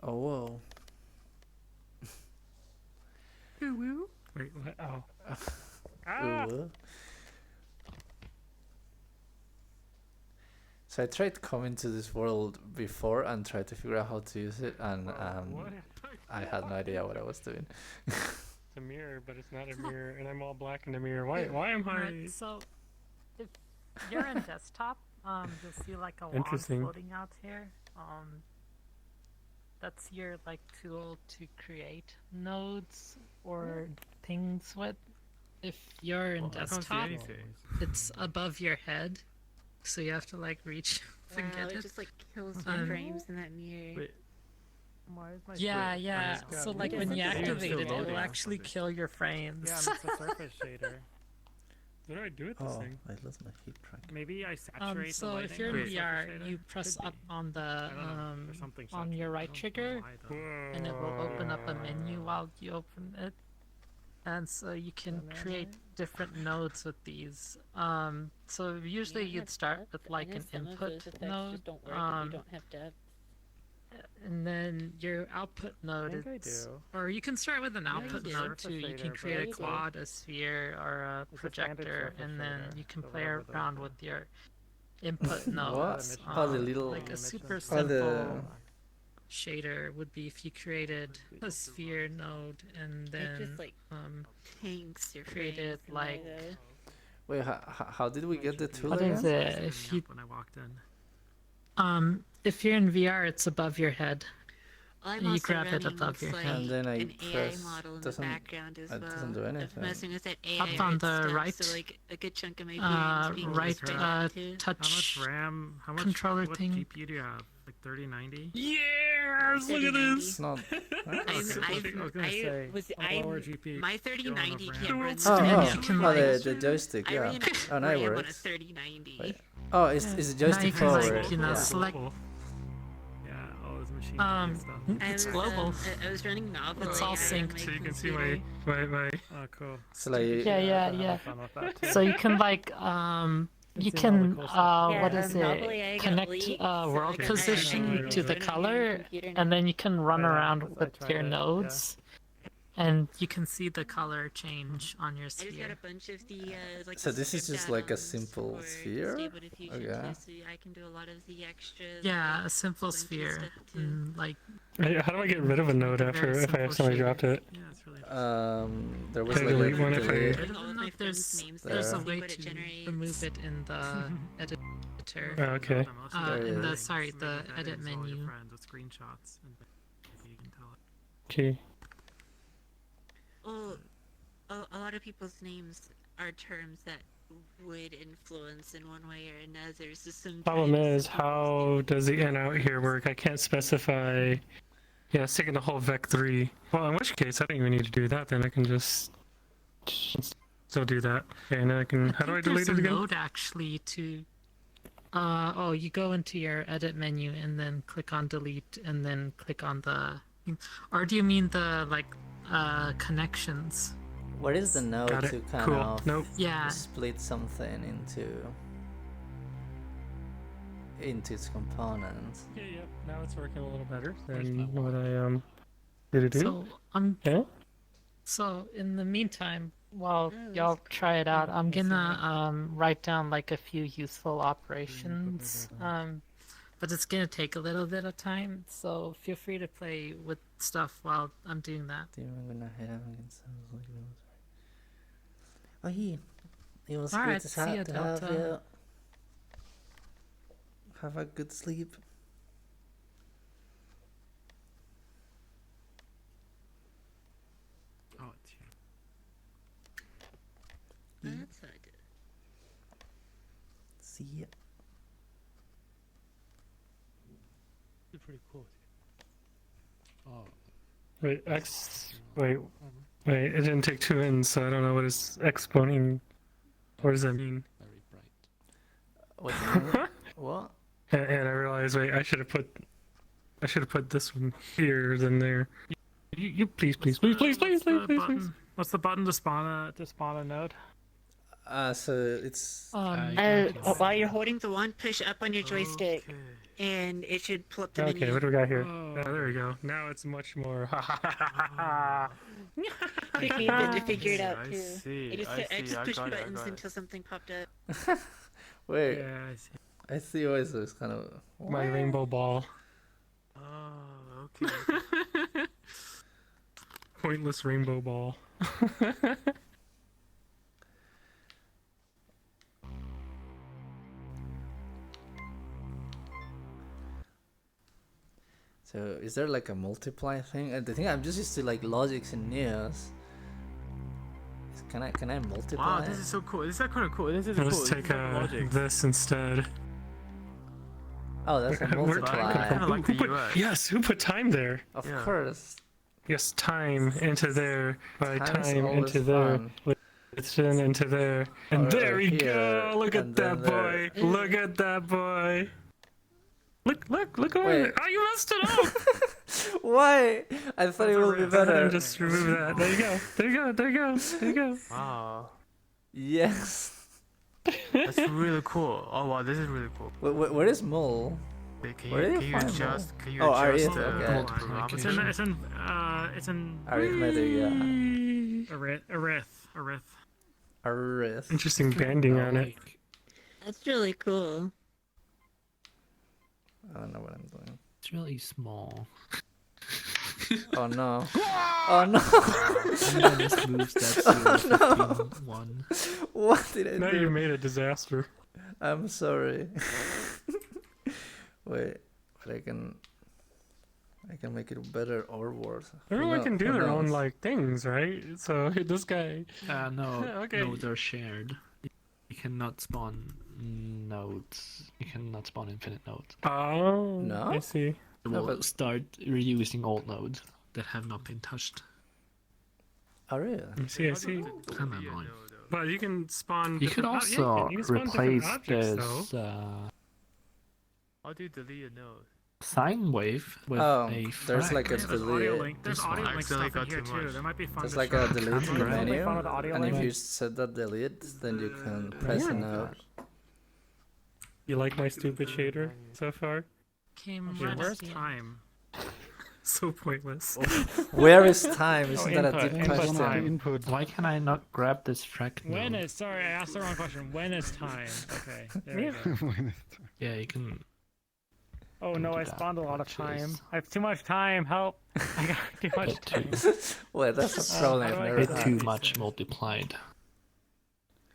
Oh, whoa. Wait, what? Oh. Ooh. So I tried coming to this world before and tried to figure out how to use it, and What? I had no idea what I was doing. It's a mirror, but it's not a mirror, and I'm all black in the mirror. Why am I? Right, so if you're in desktop, you'll see like a wand Interesting. floating out here. That's your like tool to create nodes or things with. If you're in Well, I can't see desktop, anything. it's above your head, so you have to like reach to Wow, get it it. just like kills Um, my frames in that mirror. Wait. Why is my Yeah, screen- yeah. Yeah, So we like can when see you it. Maybe I'm activate still it, loading it'll or actually something. kill your frames. Yeah, and it's a surface shader. What do I do with this Oh, thing? I lost my heat track. Maybe I saturate the So if lighting you're in with the VR, surface you shader? press Could up be. on the I don't know. There's something on your saturated. right I trigger, don't know why, though. and it will open up a menu while you open it. And so you can create different nodes with these. So usually you'd start with like an input node, and then your output node think I is, do. or you can start with an output do. node too. You can Shader, create a but- quad, a sphere, or a It's a standard projector, surface and then shader, you can so play whatever the- around with your input nodes. What? Oh, the little- like a super Oh, simple the- shader would be if you created a sphere node and then Tanks your created like Wait, how did we get the tool what again? is it? If you When I walked in. if you're in VR, it's above your head. I'm You also grab it running above looks your like head. And then I an AI press- model in the doesn't- background as it well. doesn't do I'm anything. messing with that AI Up on art the stuff, right, so like a good chunk of my brain is being right used by that too. touch. How much RAM? How much controller what thing. GPU do you have? Like 3090? Yes, look at 3090. this. It's not. My 3090 RAM. can't run Oh, Smash. you can oh, like- the joystick, I yeah. ran Oh, now it RAM on a works. 3090. Wait. Oh, it's Now joystick you can, like, forward. you know, Yeah. select- Yeah, all those machines. stuff. It's I was, global. I was running novel. It's all AI on synced. my So you can see computer. my. Oh, cool. So like, Yeah. Fun with that, too. So you can like you seen all the can cool stuff. what is Novel AI it? got Connect leaked, so world I can position actually to the run it on color, your computer and then you can run Yeah, around I with tried your it, yeah. nodes, and you can see the color change on your I just got sphere. a bunch of the like. So the this is script just like a add-ons simple for sphere? Stable Diffusion Okay. too, so I can do a lot of the extras. Yeah, a simple Bunch of sphere. stuff, too. And, like How do I get rid of a node Very after if I have simple somebody shader. dropped it? Yeah, it's really. there was Can I like delete a one if I- delete. I All don't of know my if there's friends' names there's a there. way What it to generates. remove it in the editor. Oh, okay. There it in the is. sorry the edit menu. With screenshots and you can tell it. Okay. Well, a lot of people's names are terms that would influence in one way or another. So sometimes Problem is, some people's how names does the are in out here work? I can't specify. Yeah, it's taking the whole vec3. Well, in which case, I don't even need to do that. Then I can just still do that. Okay, and then I can. How do I think delete there's it a again? node actually to oh, you go into your edit menu and then click on delete and then click on the, or do you mean the like connections? What is the node Got it. to kind Cool. of Nope. Yeah. split something into its components? Yeah, yeah. Now it's working a little better than what I did it do. So Yeah. so in the meantime, while y'all try it out, I'm gonna write down like a few useful operations. But it's gonna take a little bit of time, so feel free to play with stuff while I'm doing that. I'm gonna have against sounds like those. Oh, yeah. It was All good right, to see ya, have you. Delta. Have a good sleep. Oh, it's here. That's how I did it. See ya. Pretty cool. Oh. Wait, X. Wait. Wait, it didn't take two ends, so I don't know what is exponing. What does that mean? Very bright. What? do you mean? What? And I realized, wait, I should have put this one here than there. You please, please, please, please, please, please, please, please. What's the button to spawn a node? So it's While you're holding the one, push up on your joystick, Okay. and it should pull up the Okay, menu. what do we got here? Oh, there we go. Now it's much more. Took me a bit to figure it out I too. see. I just I pushed got it, I buttons got it. until something popped up. wait. Yeah, I see. I see always it's kind of My rainbow ball. Oh, okay. Pointless rainbow ball. So is there like a multiply thing? And the thing I'm just used to like logics and news. Can I multiply? Wow, this is so cool. This is kind of cool. This is cool. Let's This take is like logic. this instead. Oh, that's a Where- multiply. Kinda like who the put, US. yes, who put time there? Of Yeah. course. Yes, time into there by Time's time always into there fun. with into there. And Or there we here, go! Look at and that then boy! there. Look at that boy! Look over Wait. there! Oh, you messed it up! Why? I thought it would be Go ahead better. and just remove that. There you go. There you go. There you go. There you go. Wow, Yes. that's really cool. Oh wow, this is really cool. Where is Mole? Wait, can Where you, do can you you find adjust? Can you Oh, adjust Arieth, the okay. parameter? It's in Arithmetic, yeah. Arith. Arith. Interesting banding on it. That's really cool. I don't know what I'm doing. It's really small. Oh no. Oh no. And then this moves that to Oh, 15, 1. What did I Now do? you made a disaster. I'm sorry. Wait, but I can make it better or worse. Everyone can do Who their own knows? like things, right? So this guy. No, Okay. nodes are shared. You cannot spawn nodes. You cannot spawn infinite nodes. Oh, No? I see. It No, will but- start reusing old nodes that have not been touched. Oh really? I see. I see. Come on, boy. But you can spawn. You could different- yeah, also you can spawn different replace objects, this How do you delete a node? sine wave with Oh, a there's flag. like a There's audio delete. link. There's This audio one. link Accidentally stuff in got here too too. much. That might be fun There's to like try. a delete Can you menu, make fun of the audio and if link? you set that delete, then you can press a node. You like my stupid shader so far? Came Okay, right where's at the end. time? So pointless. Where is time? Isn't that a input, deep input question? time. Input. Why can I not grab this frag When node? is sorry, I asked the wrong question. When is time? Okay. There we go. Yeah, you can. Oh no, do I that, spawned a lot of which time. is- I have too much time. Help! I got too much Hit two. time. Well, that's a problem. how I've do I never Hit get had. too these much things? multiplied.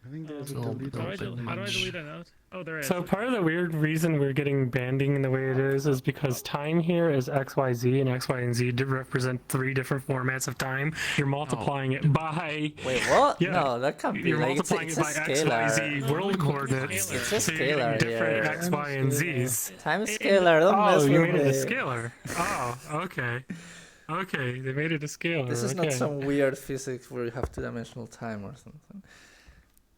I think there's a Oh, delete no, How do I option. delete, how do I much. delete a note? Oh, there is. So part of the weird reason we're getting banding in the way it is because time here is X, Y, Z, and X, Y, and Z represent 3 different formats of time. You're multiplying it by. Wait, what? Yeah. No, that can't be. You're Like it's a, multiplying it's it a by X, Y, Z scalar. world coordinates. It's a So you're getting scalar different here. X, Y, and Z's. Time scalar. Don't mess Oh, you with made it a me. scalar. Oh, okay. Okay, they made it a scalar. This is okay. not some weird physics where you have two-dimensional time or something.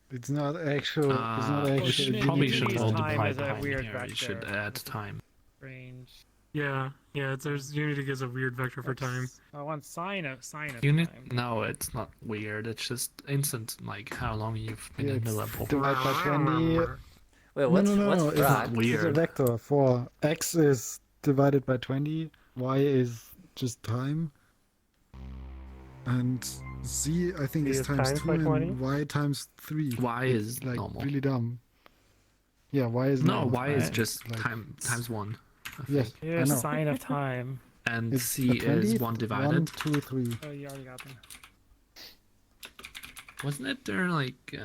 It's not actual. It's not You actual. should probably Unity should time multiply is a behind weird here. You should vector. add time. Range. Yeah, there's Unity gives a weird vector for time. I want sine of Unit? time. No, it's not weird. It's just instant, like how long you've been Yeah, in the it's level. divided by 20. Wait, what's no, what's it's, frac? it's a Weird. vector for x is divided by 20, y is just time, and z I think Z is is times times 2 by 20? and y times 3. Y It's, is like normal. really dumb. Yeah, y is No, normal. Y is Right? just Like, times 1. I Yes, think. I Here's know. sine of time. And It's C the 20, is 1 divided. 1, 2, 3. Oh, you already got them. Wasn't it there like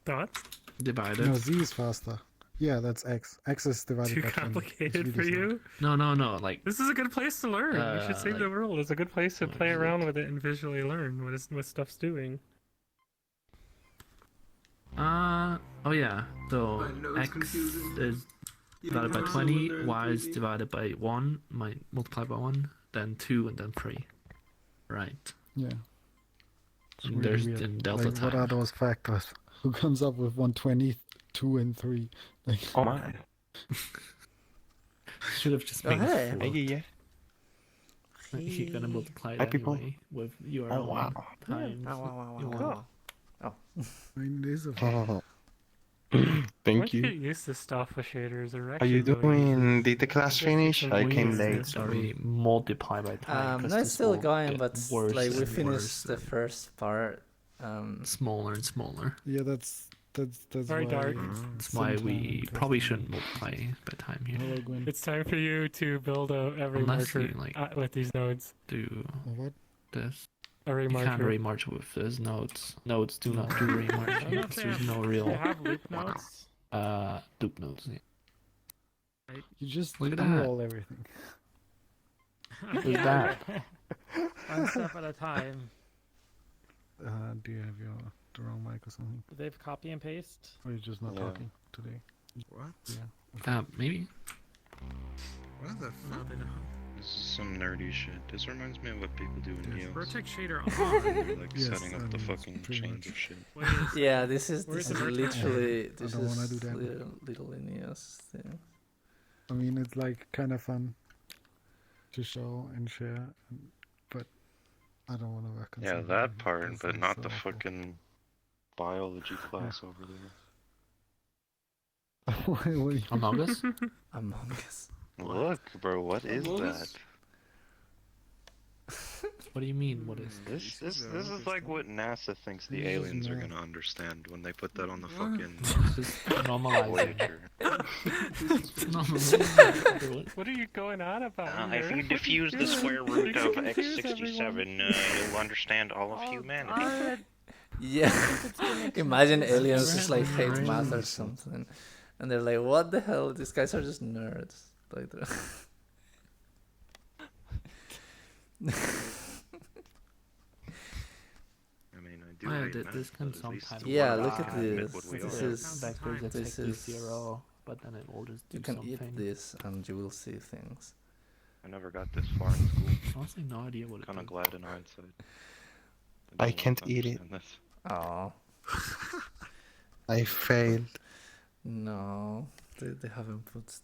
Dots? divided? No, z is faster. Yeah, that's x. X is divided Too by 20. It's complicated really for slow. you? No, like This is a good place to learn. You should save the like- world. It's a good place to what play is it? around with it and visually learn what stuff's doing. oh yeah. So X is divided by 20, Y is divided by 1, multiplied by 1, then 2, and then 3. Right. Yeah. It's And really there's weird. in delta Like, what time. are those factors? Who comes up with 120, 2, and 3? Like, Oh my. Should have just Oh, made hey. it Hey, yeah. You're gonna multiply it Hi, people. anyway with your Oh, own wow. times. Wow. you want. Oh. I mean, it is a Oh. Once Thank you you. get used to stuff with shaders, they're Are actually you really easy. doing? Did the class Just finish? some I came weird late. stuff. Sorry, multiply by time. 'cause No, it's this still will going, get but worse like we and finished worse the and first part. smaller and smaller. Yeah, that's Very why dark. That's why we sometimes probably it's- shouldn't multiply by time here. Hello, Gwen. It's time for you to build every Unless marker you, like, with these nodes. Do What? this. Array You can't marker. array march with those nodes. Nodes do not do array I don't marching know if because they there's have- no They real have loop nodes. loop nodes. Yeah. You just Look at that. roll everything. Look at that. One step at a time. Do you have the wrong mic or something? Do they have copy and paste? Or you're just not Yeah. talking today? What? Yeah. Maybe. What the No, fuck? they don't. This is some nerdy shit. This reminds me of what people do in Heels. Vertex shader They're on. like Yes, setting up the it's fucking pretty chains much. of shit. Wait a second. Yeah, this is Where's this the is vertex shader? literally I this don't wanna is do that. little Linnea's thing. I mean, it's like kind of fun to show and share, but I don't want to work on Yeah, something that like part, this. but It's not so the awful. fucking biology class over there. What do you- Among Us? Among Us. Look, bro, what is Among that? Us? What do you mean? What is This is like what NASA thinks the This is aliens are math. gonna understand when they put that on the fucking just normalizing? Voyager. What are you going on about? If you diffuse the square root of x67, you'll understand all of humanity. Yeah. Imagine aliens Never just like happened, hate right? math or something, and they're like, "What the hell? These guys are just nerds." Like, I mean, I do Yeah, hate math, this can but at least sometimes. Yeah, one look of at us can admit this. what we This are. is Vectors that this take you is. 0, but then it will just do You can something. eat this, and you will see things. I never got this far in school. Honestly, no idea what it Kind of is. glad in hindsight. I don't can't want to eat it. understand this. Oh I failed. no, they haven't put this.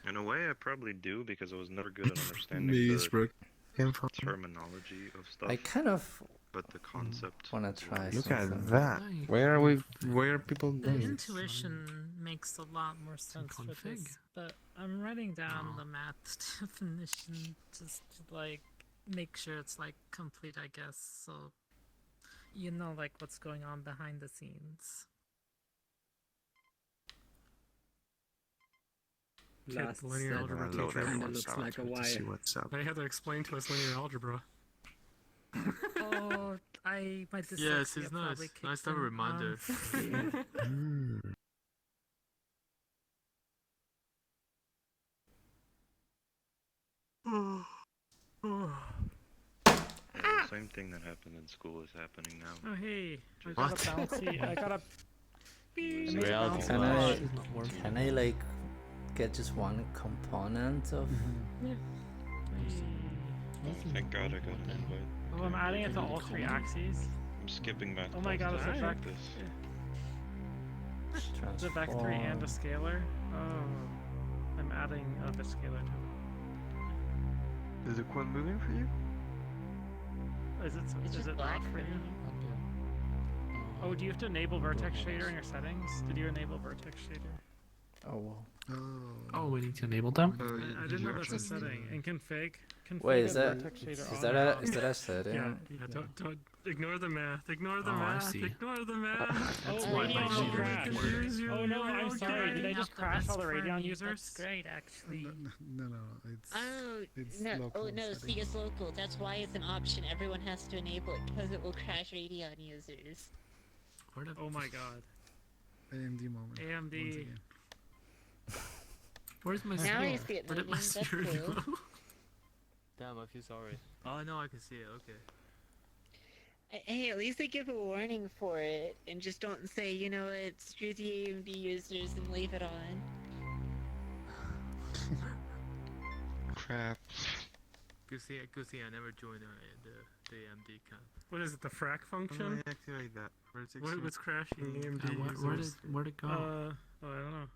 In a way, I probably do because I was never good at understanding These the broke info. terminology of stuff. I kind of But the concept. wanna is try what- Look something. at that. Where are we? Where are people The going? intuition makes a lot more sense for config. this, but I'm writing down Oh. the math definition just to like make sure it's like complete, I guess, so you know like what's going on behind the scenes. Last linear set algebra Load teacher. kinda everyone's looks out like a to see Y. what's up. They had to explain to us linear algebra. Oh, my dyslexia Yes, it's nice. probably Nice kicked to have a in. reminder. Mm. Yeah, the same thing that happened in school is happening now. Oh hey, I What? got a bouncy. I got a Losing Reality all Can the I- shit. Can I like get just one component of? Thank God I got an invite. Oh, I'm adding it to all three axes. I'm skipping math. Oh my class God, to it's a check vec- this. It's a vector and a scalar. Oh, I'm adding the scalar to Is the quad moving for you? it. Is it? It's Is just it black not for for you? me. Oh, do you have to enable vertex shader in your settings? Did you enable vertex shader? Oh well. Oh, we need to enable them? I didn't know that's a setting. In config. Wait, is that vertex shader is on that or a off. is that a setting? Yeah, don't ignore the math. Ignore the Oh, I math. see. Ignore the math. Oh, That's why Radeon my will shader crash. didn't Confuse you. Oh no, I'm Okay. sorry. Did I just crash all the Radeon users? That's great, actually. No, it's Oh, it's no, local oh no, see, setting. it's local. That's why it's an option. Everyone has to enable it because it will crash Radeon users. Where the Oh my god. AMD moment. AMD. Once again. Where's my Now I sphere? see it Where did moving. my That's security cool. go? Damn, I feel sorry. Oh no, I can see it. Okay. Hey, at least they give a warning for it and just don't say, you know what, screw the AMD users and leave it on. Crap. Good see. I never joined the AMD camp. What is it? The frac function? I activate that? What's crashing AMD Where'd it go? Oh, I don't know.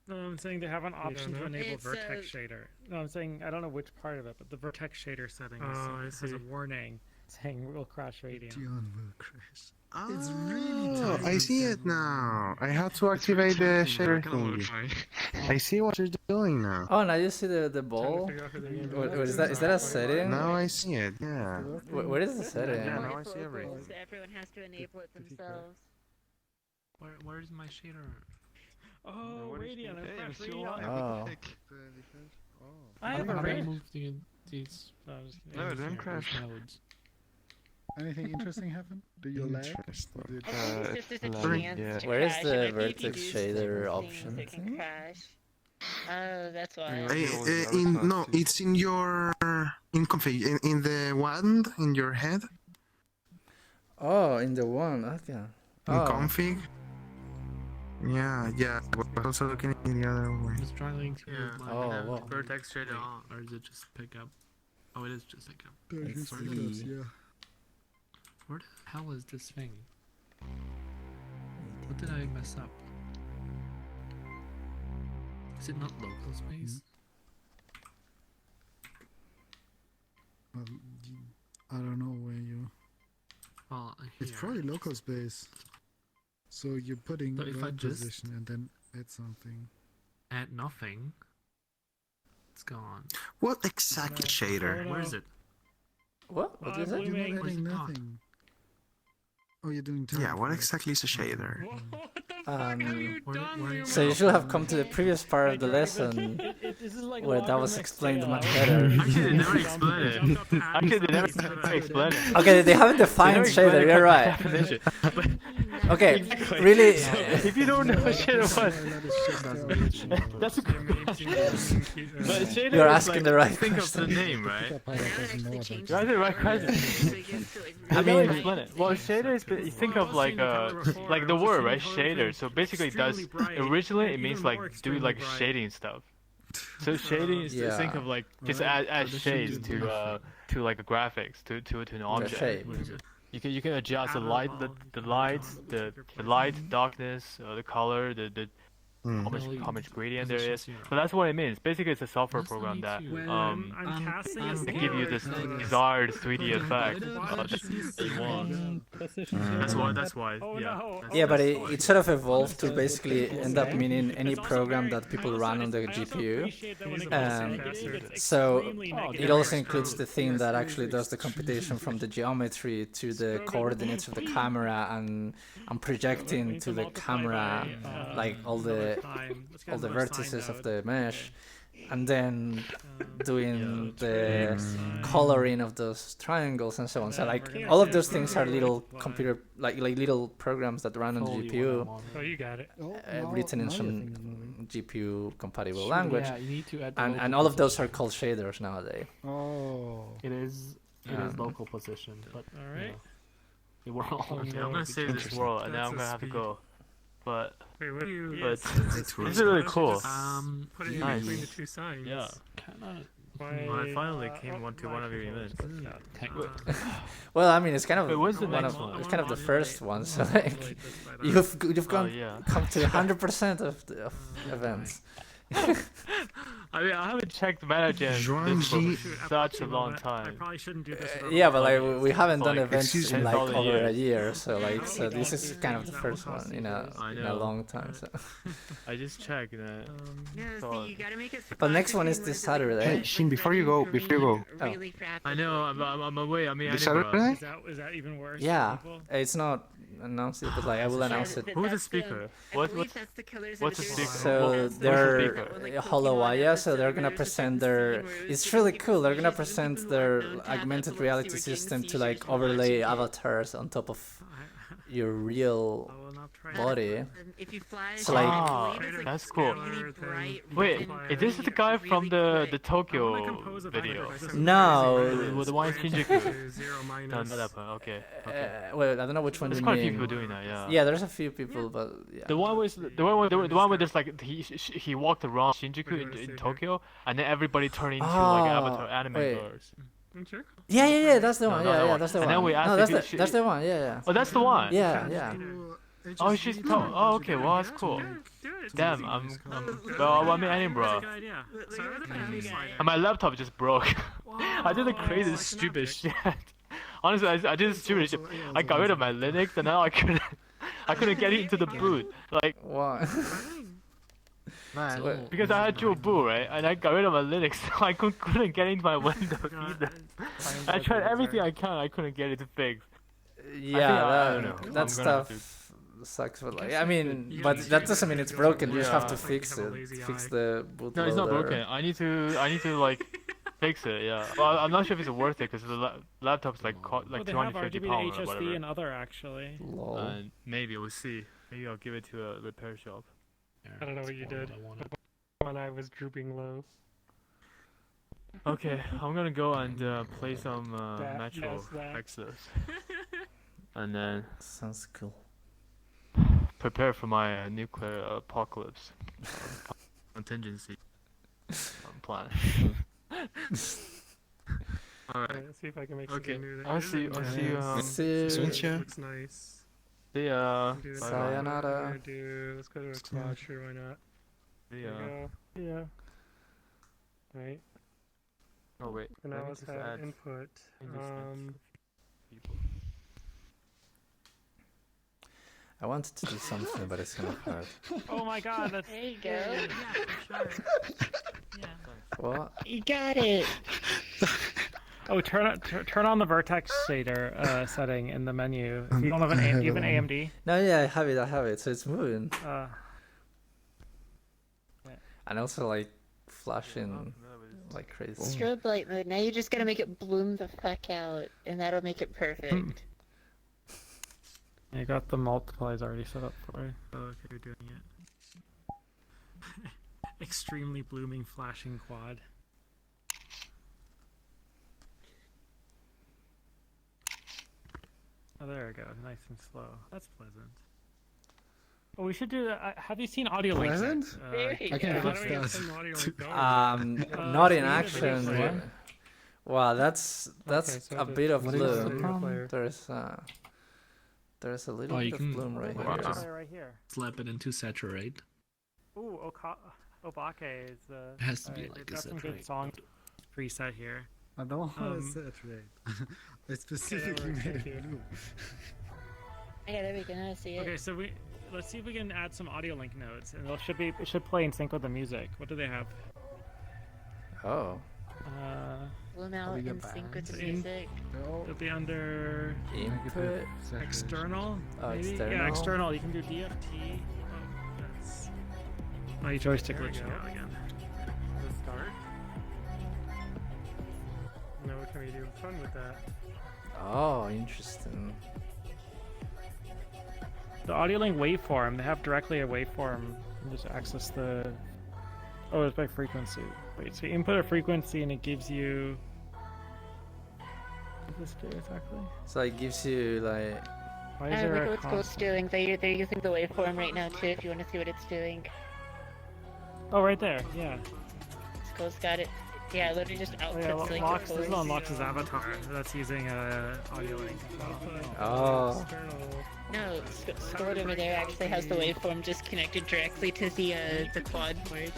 No, I'm saying they have an option to enable It's, vertex shader. No, I'm saying I don't know which part of it, but the vertex shader settings Oh, I has see. a warning saying we'll crash Radeon. Radeon will crash. It's really I see it now. I have to activate the shader thingy. I see what you're doing now. Oh, now you see the ball. Figure out who the AMD What is that? Is that a setting? Now I see it. Yeah. Where is the setting? Yeah, No, now I it's see local, everything. so everyone has to enable it themselves. Where's my shader? Oh, Radeon! I crashed Hey, Radeon. Oh. I have a How do I Radeon. move these No, I'm just kidding. No, don't crash. nodes? Anything interesting happen? Do you lag? Interesting. Did- I think it's just there's a like, chance yeah. to Where is crash. the It might be if vertex you do shader certain option things, it can thing? crash. Oh, that's why. No, it's in your in config in the wand in your head in Oh, in the one. Okay. Oh. config. Yeah. But also looking at the other way. I'm struggling to Yeah. move my Oh, hand. wow. Vertex shader on. Or is it just pick up? Oh, it is just pick up. I see. Where the hell is this thing? What did I mess up? Is it not local space? Well, I don't know where you. Well, It's here. probably local space. So you're putting But if I one just- position and then add something. Add nothing. It's gone. What exactly shader? Where is it? What? What is Blue it? You're Blooming. not Where's adding it gone? nothing. Oh, you're doing Yeah, time what for it. exactly is a shader? What the fuck have you Where- done? where- you So you should have come to the previous part of the lesson This is like where that was logarithmic explained scale. much better. Actually, they never explained it. Jumped up to Actually, they never Addison's explained it. Okay, they haven't defined shader. You're right. Definition. Okay, really. If you don't know what shader was, That's but shader You're is asking like, the right think of the question. name, right? Now it actually changes That's the right question. I They don't mean, explain it. Well, shader is you think of like the word, right? Shader. So basically, it does originally it means like do like shading stuff. So shading is to think Yeah. of like just add shades to like a graphics to an object. shape. You can adjust the light, the lights, the light, darkness, the color, the how much gradient there is. So that's what it means. Basically, it's a software program that I'm casting a to give you this desired 3D effect that you want. That's why. Oh, Yeah. no. That's- Yeah, but it sort of evolved to basically end up meaning any program that people run on the GPU. So it also includes the thing that actually does the computation from the geometry to the coordinates of the camera and projecting to the camera like all the vertices of the mesh, and then doing the coloring of those triangles and so on. So like all of those things are little computer like little programs that run on the GPU, Oh, you got it. written in some GPU compatible language, Yeah, you need to add the and local all of those position. are called shaders nowadays. Oh. It is local position, but All right. yeah, we're all Okay, I'm gonna save this Interesting. world and then That's I'm a gonna have to speed. go. But Wait, what do you? but Yes, this is really cool. Put it in Nice. between the two signs. Yeah. cannot. Well, I finally came to one of your events. Well, I mean, it's kind of Wait, when's the one next of one? it's kind of the first one. So like, you've Oh gone yeah. come to 100% of events. I mean, I haven't checked MetaGen Joanji- for such a long I time. probably shouldn't do this. without Yeah, but my like we haven't done Like, events excuse in me. like 10,000 over a years. year, so like this is kind of the first one I in a know. long time. So. I just checked that. Yeah, So- see, you gotta make it. But next one is this Saturday. Hey, Shin, before you go, Really I know. I'm away. I mean, This Edinburgh. Saturday? Is that even worse? for Yeah, people? it's not announced yet, but like I will announce it. Who's the speaker? What's That's the colors what's of the the speaker? So What's the they're speaker? Holowaya, so they're gonna present their. It's really cool. They're gonna present their augmented reality system to like overlay avatars on top of your real I will not try. body. If you fly, So, like- Ah, that's cool. Wait, this is the guy from the Tokyo video. No, The one in Shinjuku. Zero No, minus. not that one. Okay. Okay. well, I don't know which one There's you quite a few mean. people doing that. Yeah. Yeah, there's a few people, but yeah. The one with there's like he walked around Shinjuku in Tokyo and then everybody turned into like avatar anime wait. girls. Sure. Yeah, that's the No, one. not that Yeah, one. that's the And one. then we asked No, if that's you the should- that's the one. Yeah, Oh, that's the one. yeah. Oh, she's oh, okay. Well, that's cool. Damn, well, I'm in Edinburgh. And my laptop just broke. I did the craziest stupid shit. Honestly, I did the stupid shit. I got rid of my Linux and now I couldn't get into the boot. Like, Why? man, because I had dual boot, right? And I got rid of my Linux, so I couldn't get into my Windows either. I tried everything I can, I couldn't get it to fix. Yeah, I don't know. I'm that gonna have stuff sucks. But like, I mean, but that doesn't mean it's broken. You just have to Yeah. fix it. Fix the bootloader. No, it's not broken. I need to like fix it. Yeah. Well, I'm not sure if it's worth it because the laptop's like Well, like they have 250 RGB pounds to or HSD whatever. and other actually. Lol. Maybe we'll see. Maybe I'll give it to a repair shop. I don't know what you did when I was drooping low. Okay, I'm gonna go and play some Metro yes, that. Exodus, and then Sounds cool. prepare for my nuclear apocalypse contingency plan. Alright. Alright, let's see if I can make Okay. something new. I'll see you. I'll see you. See you. Looks nice. See ya. Do that. Bye-bye. Sayonara. Let's go to a quad, sure, why not? See There ya. we go. Yeah. Right. Oh wait. So now let me let's just have add input. people. I wanted to do something, but it's kind of hard. Oh my god, that's. There you go. Yeah, for sure. Yeah. What? You got it. Oh, turn on the vertex shader setting in the menu. If you don't have an you have an AMD. No, yeah, I have it. So it's moving. Yeah. And also like flashing like crazy. Strobe light mode. Now you just gotta make it bloom the fuck out, and that'll make it perfect. You got the multiplies already set up for you. Oh, okay, you're doing it. Extremely blooming flashing quad. Oh, there we go. Nice and slow. That's pleasant. Oh, we should do that. Have you seen audio links? Pleasant? I can How fix do we get that. some audio link going? Not in so we need a video action. player. Wow, that's Okay, so a the- bit of what is the bloom. player? There's a little Oh, you bit can- of bloom right wow. here. Just- Right here. Slap it into saturate. Ooh, Obake is the. It has to be alright, like they've a got some good saturate. song preset here. I don't want to Um, saturate. I specifically works, made thank it you. blue. Yeah, there we go. Now I see it. Okay, so let's see if we can add some audio link notes, and it should play in sync with the music. What do they have? Oh, Bloom out we get in sync with the bands? music. It'll be under input. external. Oh, Maybe? external. Yeah, external. You can do DFT. Oh, that's. My joystick There we glitching go. out again. Let's start. Now what can we do fun with that? Oh, interesting. The audio link waveform. They have directly a waveform. You can just access the. Oh, it's by frequency. Wait, so you input a frequency and it gives you. What does this do exactly? So it gives you like. Why is there Look a at what Skull's constant? doing. They're using the waveform right now too. If you want to see what it's doing, Oh, right there. Yeah. Skull's got it. Yeah, it literally just Oh, outputs yeah. like Locks. the This is code. on Lox's avatar. That's using audio link. Oh. No, Skull over there actually has the waveform just connected directly to the quad board.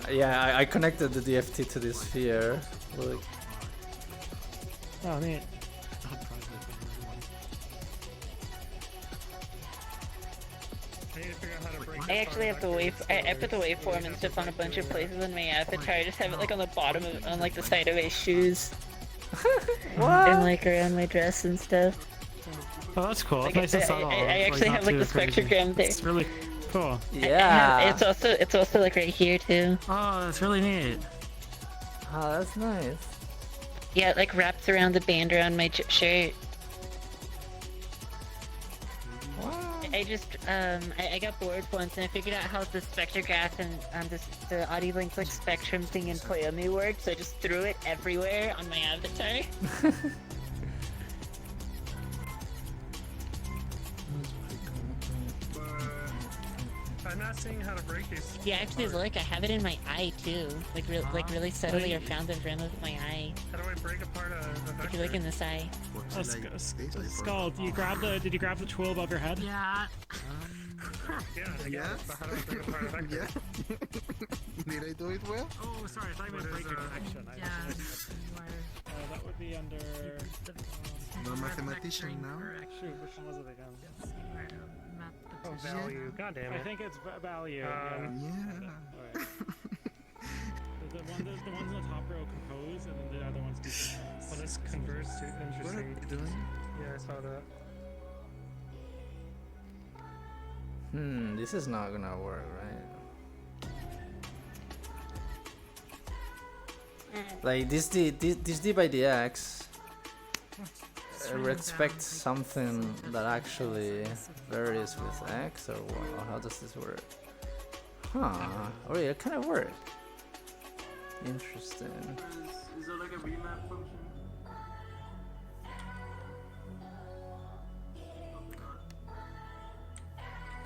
Yeah, I connected the DFT to this sphere. Look. Oh, neat. I need to figure out how to break I actually have the I put the waveform and stuff on a bunch of places in my avatar. I just have it like on the bottom of, on like the side of my shoes. And like around my dress and stuff. Oh, that's cool. Like, Nice and I subtle. actually not have like too the crazy. spectrogram there. It's really cool. Yeah. It's also like right here too. Oh, that's really neat. Oh, that's nice. Yeah, it like wraps around the band around my shirt. I just I got bored once and I figured out how the spectrograph and the audio link like spectrum thing in Koyomi worked, so I just threw it everywhere on my avatar. I'm not seeing how to break these. Yeah, actually, look, I have it in my eye too. Like really subtly around the rim of my eye. How do I break apart a If you look in this eye. Oh, Skull, did you grab the tool above your head? Yeah. Yeah, I guess. But how do I break apart a vector? Did I do it well? Oh, sorry, I thought you meant break a connection. Yeah. That would be under. I'm a mathematician now. Shoot, which one was it again? Oh, value. God damn I it. think it's value. Yeah. Alright. The ones in the top row compose, and then the other ones decompose. Well, this converts to What are interesting. you doing? Yeah, I saw that. This is not gonna work, right? Like this D by dx respects something that actually varies with x, or what? Or how does this work? Huh? Oh yeah, it kind of works. Interesting. Is there like a remap function?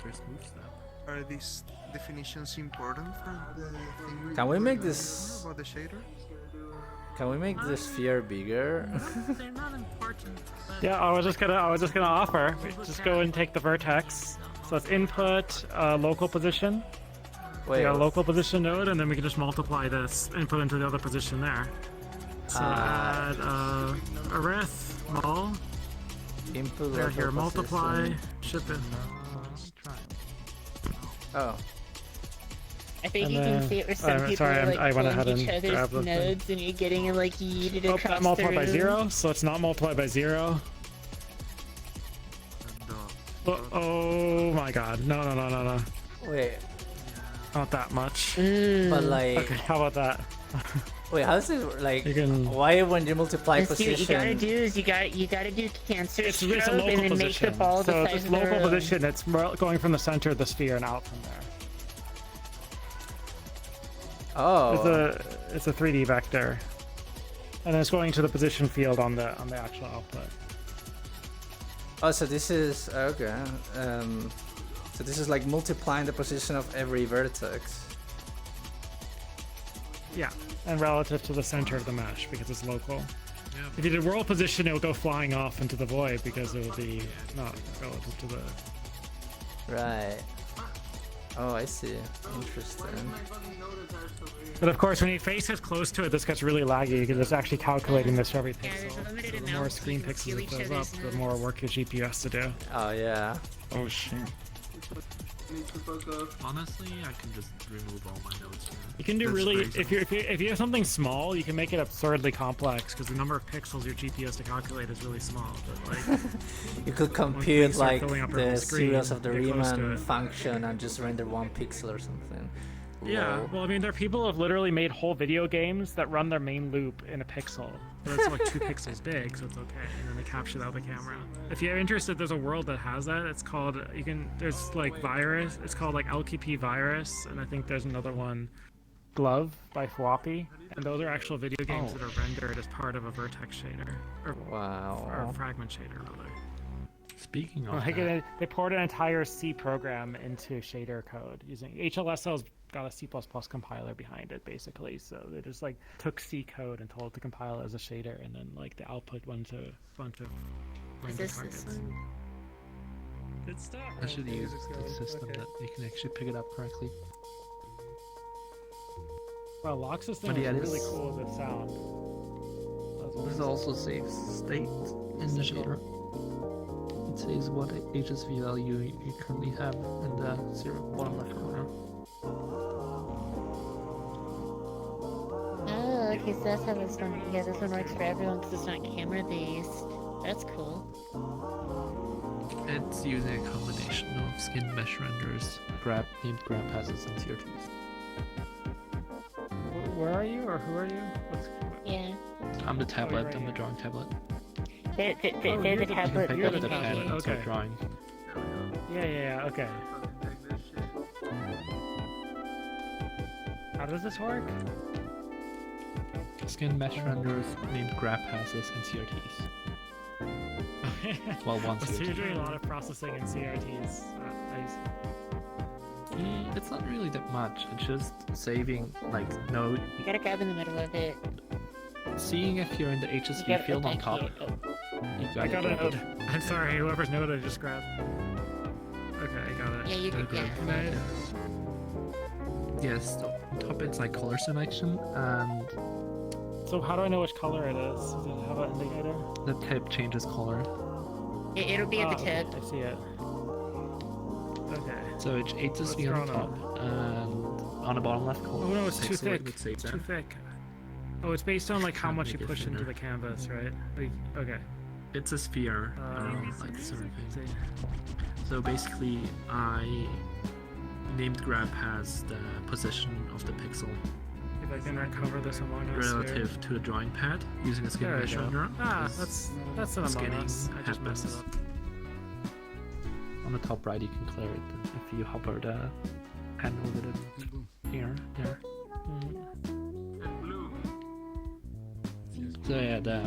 first move step. Are these definitions important for the thing? Can we make we're this- about the shader? Can we make the sphere bigger? They're not important. But Yeah, I was just gonna offer. Just go and take the vertex. So it's input, local position. We Wait, got a local position node, and then we can just multiply this input into the other position there. So add arith, mul, input there local here, multiply, position. ship it. Oh, I think And you can then- see it where some people sorry, are like I went pulling ahead each and other's grabbed the thing. nodes and you're getting like yeeted Oh, across that the multiplied by room. 0, so it's not multiplied by 0. Oh my god, no. wait, Not that much. but like, Okay, how about that? wait, how does it like? You can- Why when you multiply And see, what you gotta position? do is you gotta do cancer It's a strobe local and then make the position. ball the So size it's of the local room. position, it's going from the center of the sphere and out from there. Oh, It's a 3D vector. And then it's going to the position field on the actual output. oh, so this is okay. So this is like multiplying the position of every vertex. Yeah, and relative to the center of the mesh because it's local. Yeah. If you did world position, it would go flying off into the void because it would be not relative to the. Right. Oh, I see. Interesting. But of course, when your face is close to it, this gets really laggy because it's actually calculating this for every Yeah, there's a pixel. limited So the amount more so screen you can pixels feel it each fills up, other's the more work your GPU has to do. Oh yeah. Oh shit. Honestly, I can just remove all my nodes here. You can do That's really crazy. if you have something small, you can make it absurdly complex because the number of pixels your GPU has to calculate is really small. But like, You could you compute start like filling up your the whole screen, series of the get close to Riemann it. function and just render 1 pixel or something. yeah, Lol. well, I mean, there are people who have literally made whole video games that run their main loop in a pixel. But it's like 2 pixels big, so it's okay. And then they capture that with the camera. If you're interested, there's a world that has that. It's called there's like virus. It's called like LKP virus, and I think there's another one, Glove by Fwappy. And those are actual video games that are rendered as part of a vertex shader or Wow. fragment shader rather. Speaking of Like that, they poured an entire C program into shader code using HLSL's got a C++ compiler behind it basically. So they just like took C code and told it to compile it as a shader, and then like the output went to a bunch of Is render this targets. one? Good stuff. I should Okay, use let's the go. system Okay. that you can actually pick it up correctly. Well, Lock system But yeah, is this- really cool with sound. This also saves state in the shader. It says what HSV value you currently have in the bottom left corner. Oh, okay, so that's how this one. Yeah, this one works for everyone because it's not camera based. That's cool. It's using a combination of skin mesh renders, named grab passes, and CRTs. Where are you, or who are you? Yeah. I'm the tablet, right I'm the here. drawing tablet. They're you're the the- tablet. Pick you're up the the pen tablet, and start okay. drawing. Yeah, okay. How does this work? Skin mesh renders, named grab passes, and CRTs. Well, one So you're CRT. doing a lot of processing in CRTs. Nice. It's not really that much. It's just saving, like, node, You gotta grab in the middle of it. seeing if you're in the You HSV gotta field on back top. here. Oh. You I got a grab node. it. I'm sorry, whoever's node I just grabbed. Okay, I got it. Yeah, you could. Yeah. Node. Yes, so on top it's like color selection, and So how do I know which color it is? Does it have an indicator? the tip changes color. It'll be at the okay, tip. I see it. Okay. So it's HSV on What's the drawn top, and on the bottom left corner. Oh no, it's too pixel thick. would say It's that. too thick. Oh, it's based on like how Can't much you make it push into thinner. the canvas, right? Like, okay. It's a sphere around like the center See. thing. So basically, I named grab has the position of the pixel If I can recover this Among Us here. relative to the drawing pad using a skin There we mesh go. render. Ah, because that's an Among skinning Us. I just messed it happens. up. On the top right, you can clear it if you hover the handle with it. Here. So yeah, the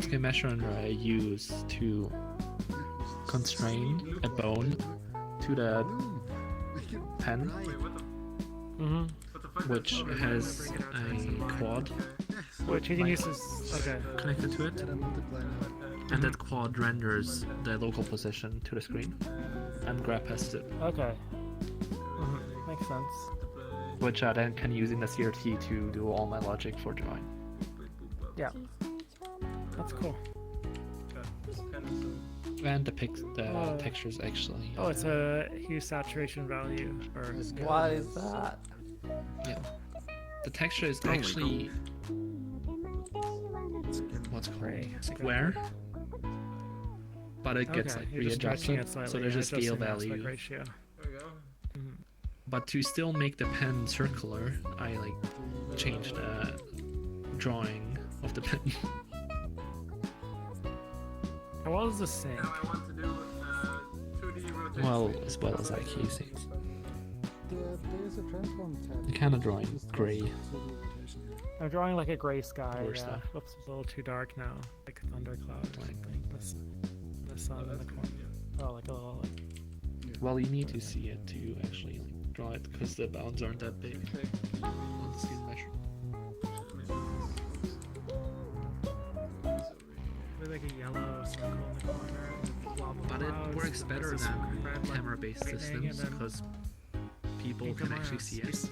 skin mesh render I use to constrain a bone to the pen, which has a quad Which you can use as okay. connected to it, and that quad renders the local position to the screen, and grab passes it. Okay. Makes sense. Which I then can use in the CRT to do all my logic for drawing. Yeah. That's cool. And the textures actually. Oh, it's a hue saturation value or What is that? Yeah. The texture is actually what's called square, but it gets like you're just stretching readjusted. it slightly, So there's a adjusting scale the aspect value. ratio. But to still make the pen circular, I like change the drawing of the pen. How well does this sync? Well as I can see. There's a transform tab. I'm kind of drawing gray. I'm drawing like a gray sky. Or Yeah. stuff. Whoops, it's a little too dark now. Like a thundercloud or something. The sun in the corner. Oh, like a little. Well, you need to see it to actually like draw it because the bounds aren't that big on the scale measure. Like a yellow circle in the corner. But it works better than camera-based systems because people can actually see it.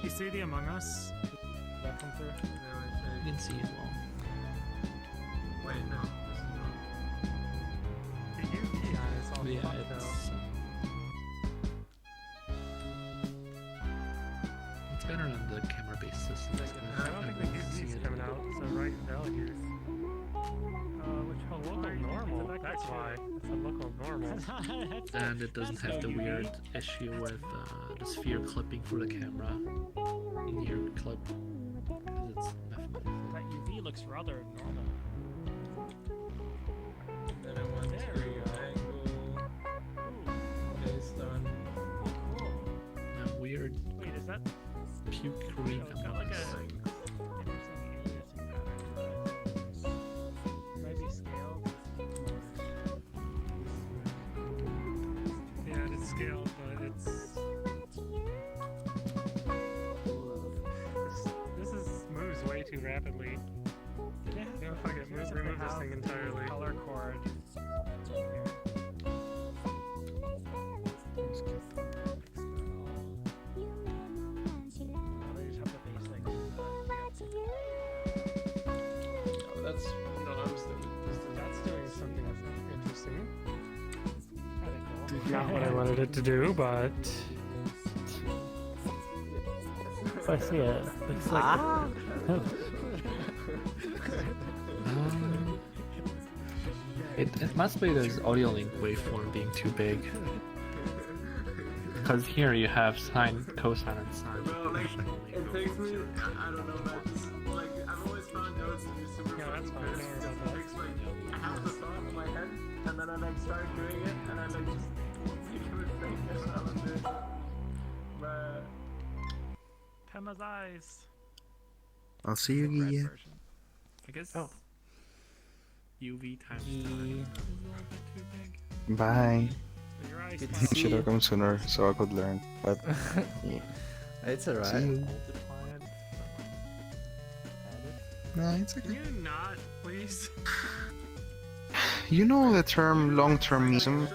You see the Among Us? Did that come through? You can see it well. Wait, no. Did you? Yeah, it's all Yeah, fucked it's better than the camera-based systems. I don't think the UV's coming out, so right values. Which local normal? That's why. It's a local normal. And it doesn't have the weird issue with the sphere clipping for the camera near clip because it's mathematical. That UV looks rather normal. Then I want There we go. based on A weird Wait, is that? puke green It's got like a amount. interesting aliasing pattern to it. Maybe scaled. Yeah, it's scaled, but it's. This moves way too rapidly. Yeah, fuck it, remove this thing entirely. Color chord. that's That's doing something interesting. Not what I wanted it to do, but I see it. It's like It must be this audio link waveform being too big. Because here you have sine, cosine, and sine. Well, like, it takes me, I don't know, man, just, like, I've always found notes to be super fun because it takes, like, I have the thought in my head, and then I, like, start doing it, and I, like, just make a mistake, and I was it. But... Pema's eyes. I'll see you, Guille. I guess Oh. UV times Bye. Your eyes. Good to see Should you. have come sooner so I could learn. But yeah. It's See alright. you. No, it's Can okay. you not, please? You know the term long-termism,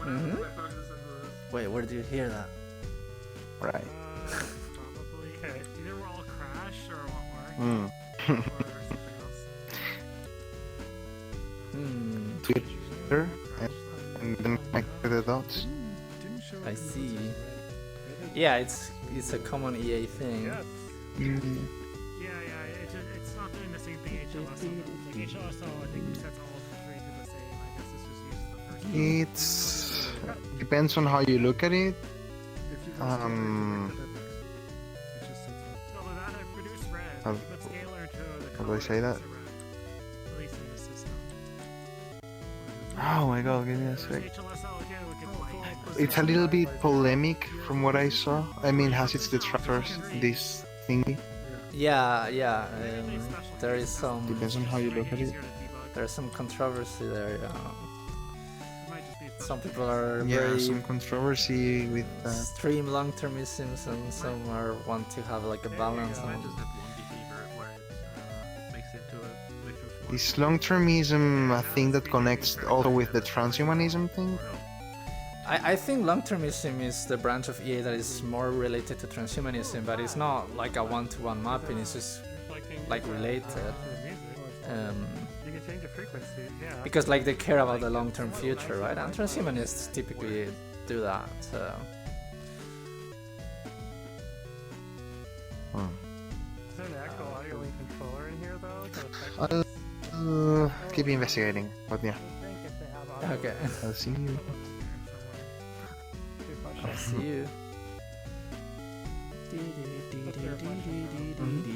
Mm-hmm. Wait, where did you hear that? right? Probably. Okay, either we'll all crash or it won't work. Hmm. Or something else. Twitter, and then connect the dots. I see. Yeah, it's a common EA thing. Yeah. Mm. Yeah, it's not doing the same thing HLSL does. Like HLSL, I think sets all three to the same. I guess it's just uses the first. It's depends on how you look at it. Although that I produce red, How- but scalar to the how do I color say that? is a red, at least in the system. Oh my god, give me a sec. HLSL, yeah, we can like. It's a little bit polemic from what I saw. I mean, has its detractors, this thingy. Yeah. There is Depends on how you look at it. There's some controversy there. It might just be Some people are Yeah, very some controversy with that. extreme long-termisms, and some are want to have like a balance. I And just have one behavior where it makes it to a vector form. Is long-termism a thing that connects also with the transhumanism thing? I think long-termism is the branch of EA that is more related to transhumanism, but it's not like a one-to-one mapping. It's just like related. You can change the frequency, yeah. Because like they care about the long-term future, right? And transhumanists typically do that. So. Is there an actual audio link controller in here though? To affect I'll keep investigating, but yeah. Okay. I'll see you. I'll see you.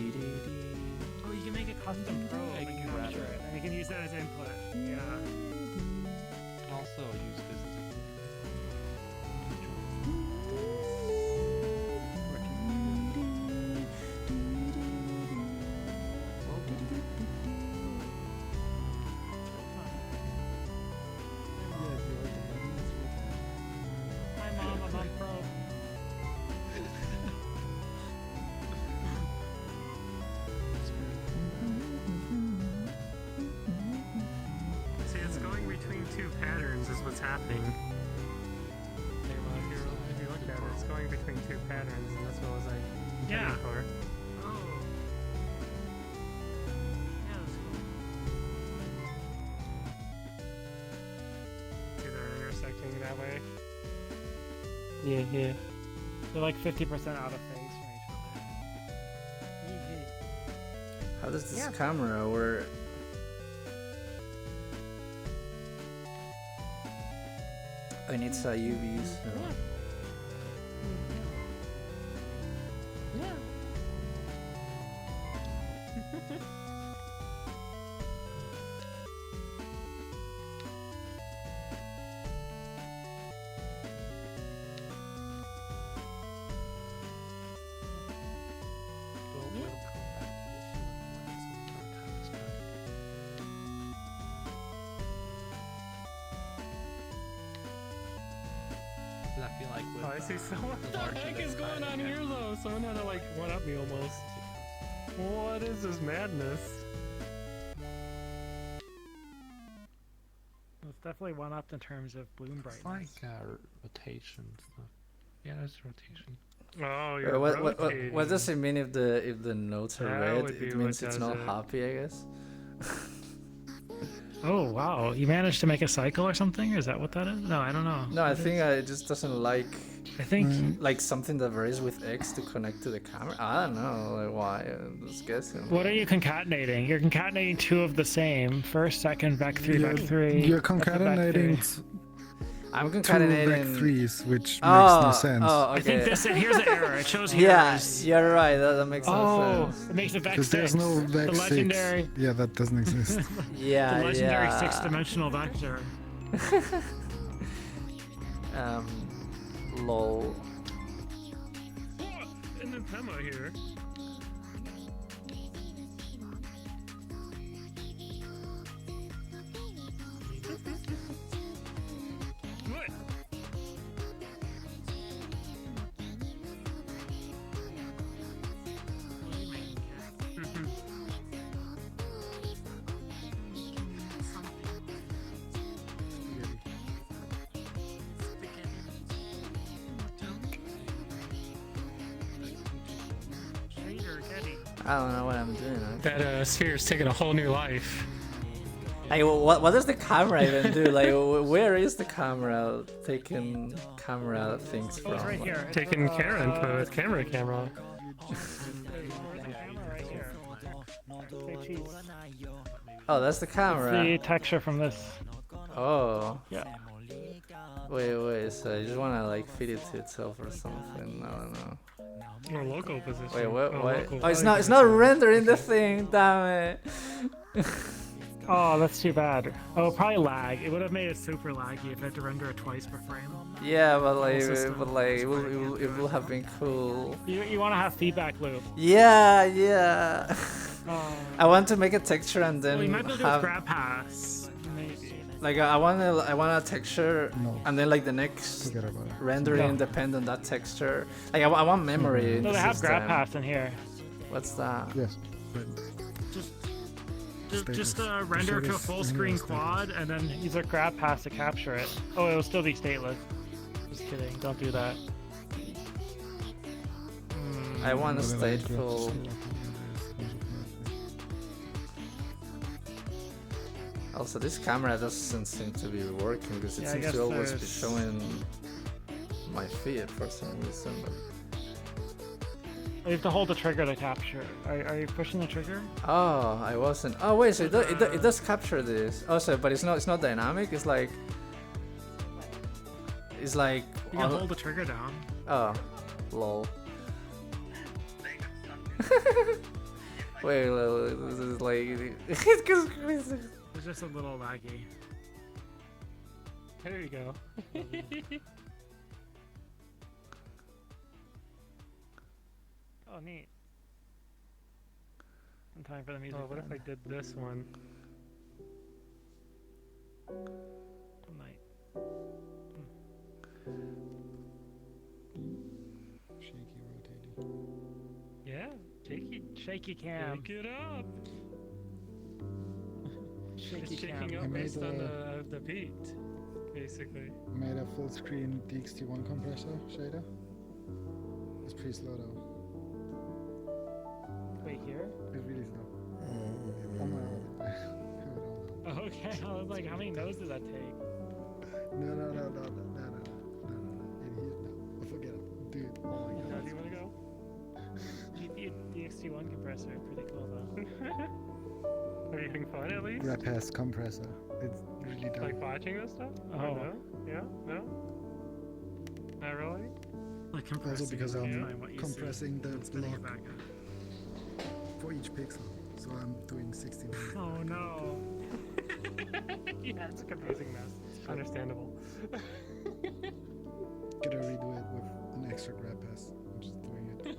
Oh, you can make a custom probe and capture it, and you can use that as input. Yeah. Also use this as Hi, Mom, I'm on probe. See, it's going between two patterns is what's happening. If you look at it, it's going between two patterns, and that's what was like Yeah. for. Oh. Yeah, that's cool. See, they're intersecting that way. Yeah, yeah. They're like 50% out of phase from each other. How does this camera work? I need a UV, so. Yeah. I feel like with, Oh, I see someone. the What larger the heck the is going size, on yeah. here though? Someone had to like one up me almost. What is this madness? It's definitely one up in terms of bloom It's brightness. like rotation stuff. Yeah, it's rotation. Oh, Wait, you're what does it mean if the notes are That red? would be It what means it's does not it. happy, I guess. Oh wow, you managed to make a cycle or something? Is that what that is? No, I don't know. No, I think it just doesn't like I think like something that varies with X to connect to the camera. I don't know like why. I'm just guessing. What are you concatenating? You're concatenating two of the same. First, second, vec 3, You're- vec 3. You're That's a vec concatenating 3. I'm two concatenating vec 3s, which Oh, makes no sense. oh, I think okay. this here's the error. It shows Yeah, heroes. you're right. That makes no Oh, sense. it makes a vec Because 6. there's no vec the 6. legendary, Yeah, that doesn't exist. Yeah, the legendary yeah. 6-dimensional vector. Lol. And then Pema here. What? I don't know what I'm doing. That sphere's taking a whole new life. Like, what does the camera even do? Like, where is the camera taking camera things from? Oh, it's right here. Taking camera input, camera. There's a camera right here. Say cheese. Oh, that's the camera. The texture from this. Oh. Yeah. Wait. So I just wanna like feed it to itself or something. I don't know. Or local position. Wait, what? Oh, What? local Oh, it's not rendering the thing. Damn it. Oh, that's too bad. Oh, probably lag. It would have made it super laggy if I had to render it twice per frame. Yeah, but like, system. it will have been cool. You want to have feedback loop. Yeah. Oh. I want to make a texture and then Well, you might be able to do it with have. grab pass. Maybe. Like I want a texture, No. and then like the next Forget about it. rendering No. depend on that texture. Like I want memory in No, the they have system. grab paths in here. What's that? Yes. Just Stateless. render to a Stateless full anyway, screen stateless. quad and then Use a grab path to capture it. Oh, it will still be stateless. Just kidding. Don't do that. I want a Well, then I stateful. Also, this camera doesn't seem to be working because it Yeah, I seems guess to always be there's- showing my feed for some reason. But... You have to hold the trigger to capture. Are you pushing the trigger? Oh, I wasn't. Oh wait, so it does capture this. Also, but it's not dynamic. It's like you can hold the trigger down. Oh, lol. Wait, this is like It's just a little laggy. There you go. Oh, neat. In time for the music. Oh, what if I did this one? Night. Shaky rotating. Yeah, shaky cam. Pick it up. Shaky It's cam. shaking I up made based on a- the beat, basically. Made a full screen DXT1 compressor shader. It's pretty slow though. Wait, here? It's really slow. Oh my god. I have it all now. Okay, I was like, how many nodes did that take? No. Forget it. Dude, oh my Now, god. do you want to go? GPU DXT1 compressor, pretty cool though. Are you having fun at least? Rapaz compressor. It's really dope. Like watching this stuff? Oh. Or no? Yeah? No? Not really? Like compressing Also because it I'm by what you compressing see, the and spinning it block back up. for each pixel. So I'm doing 16. Oh no. Yeah, it's a confusing mess. It's understandable. Gotta redo it with an extra grab pass. I'm just doing it.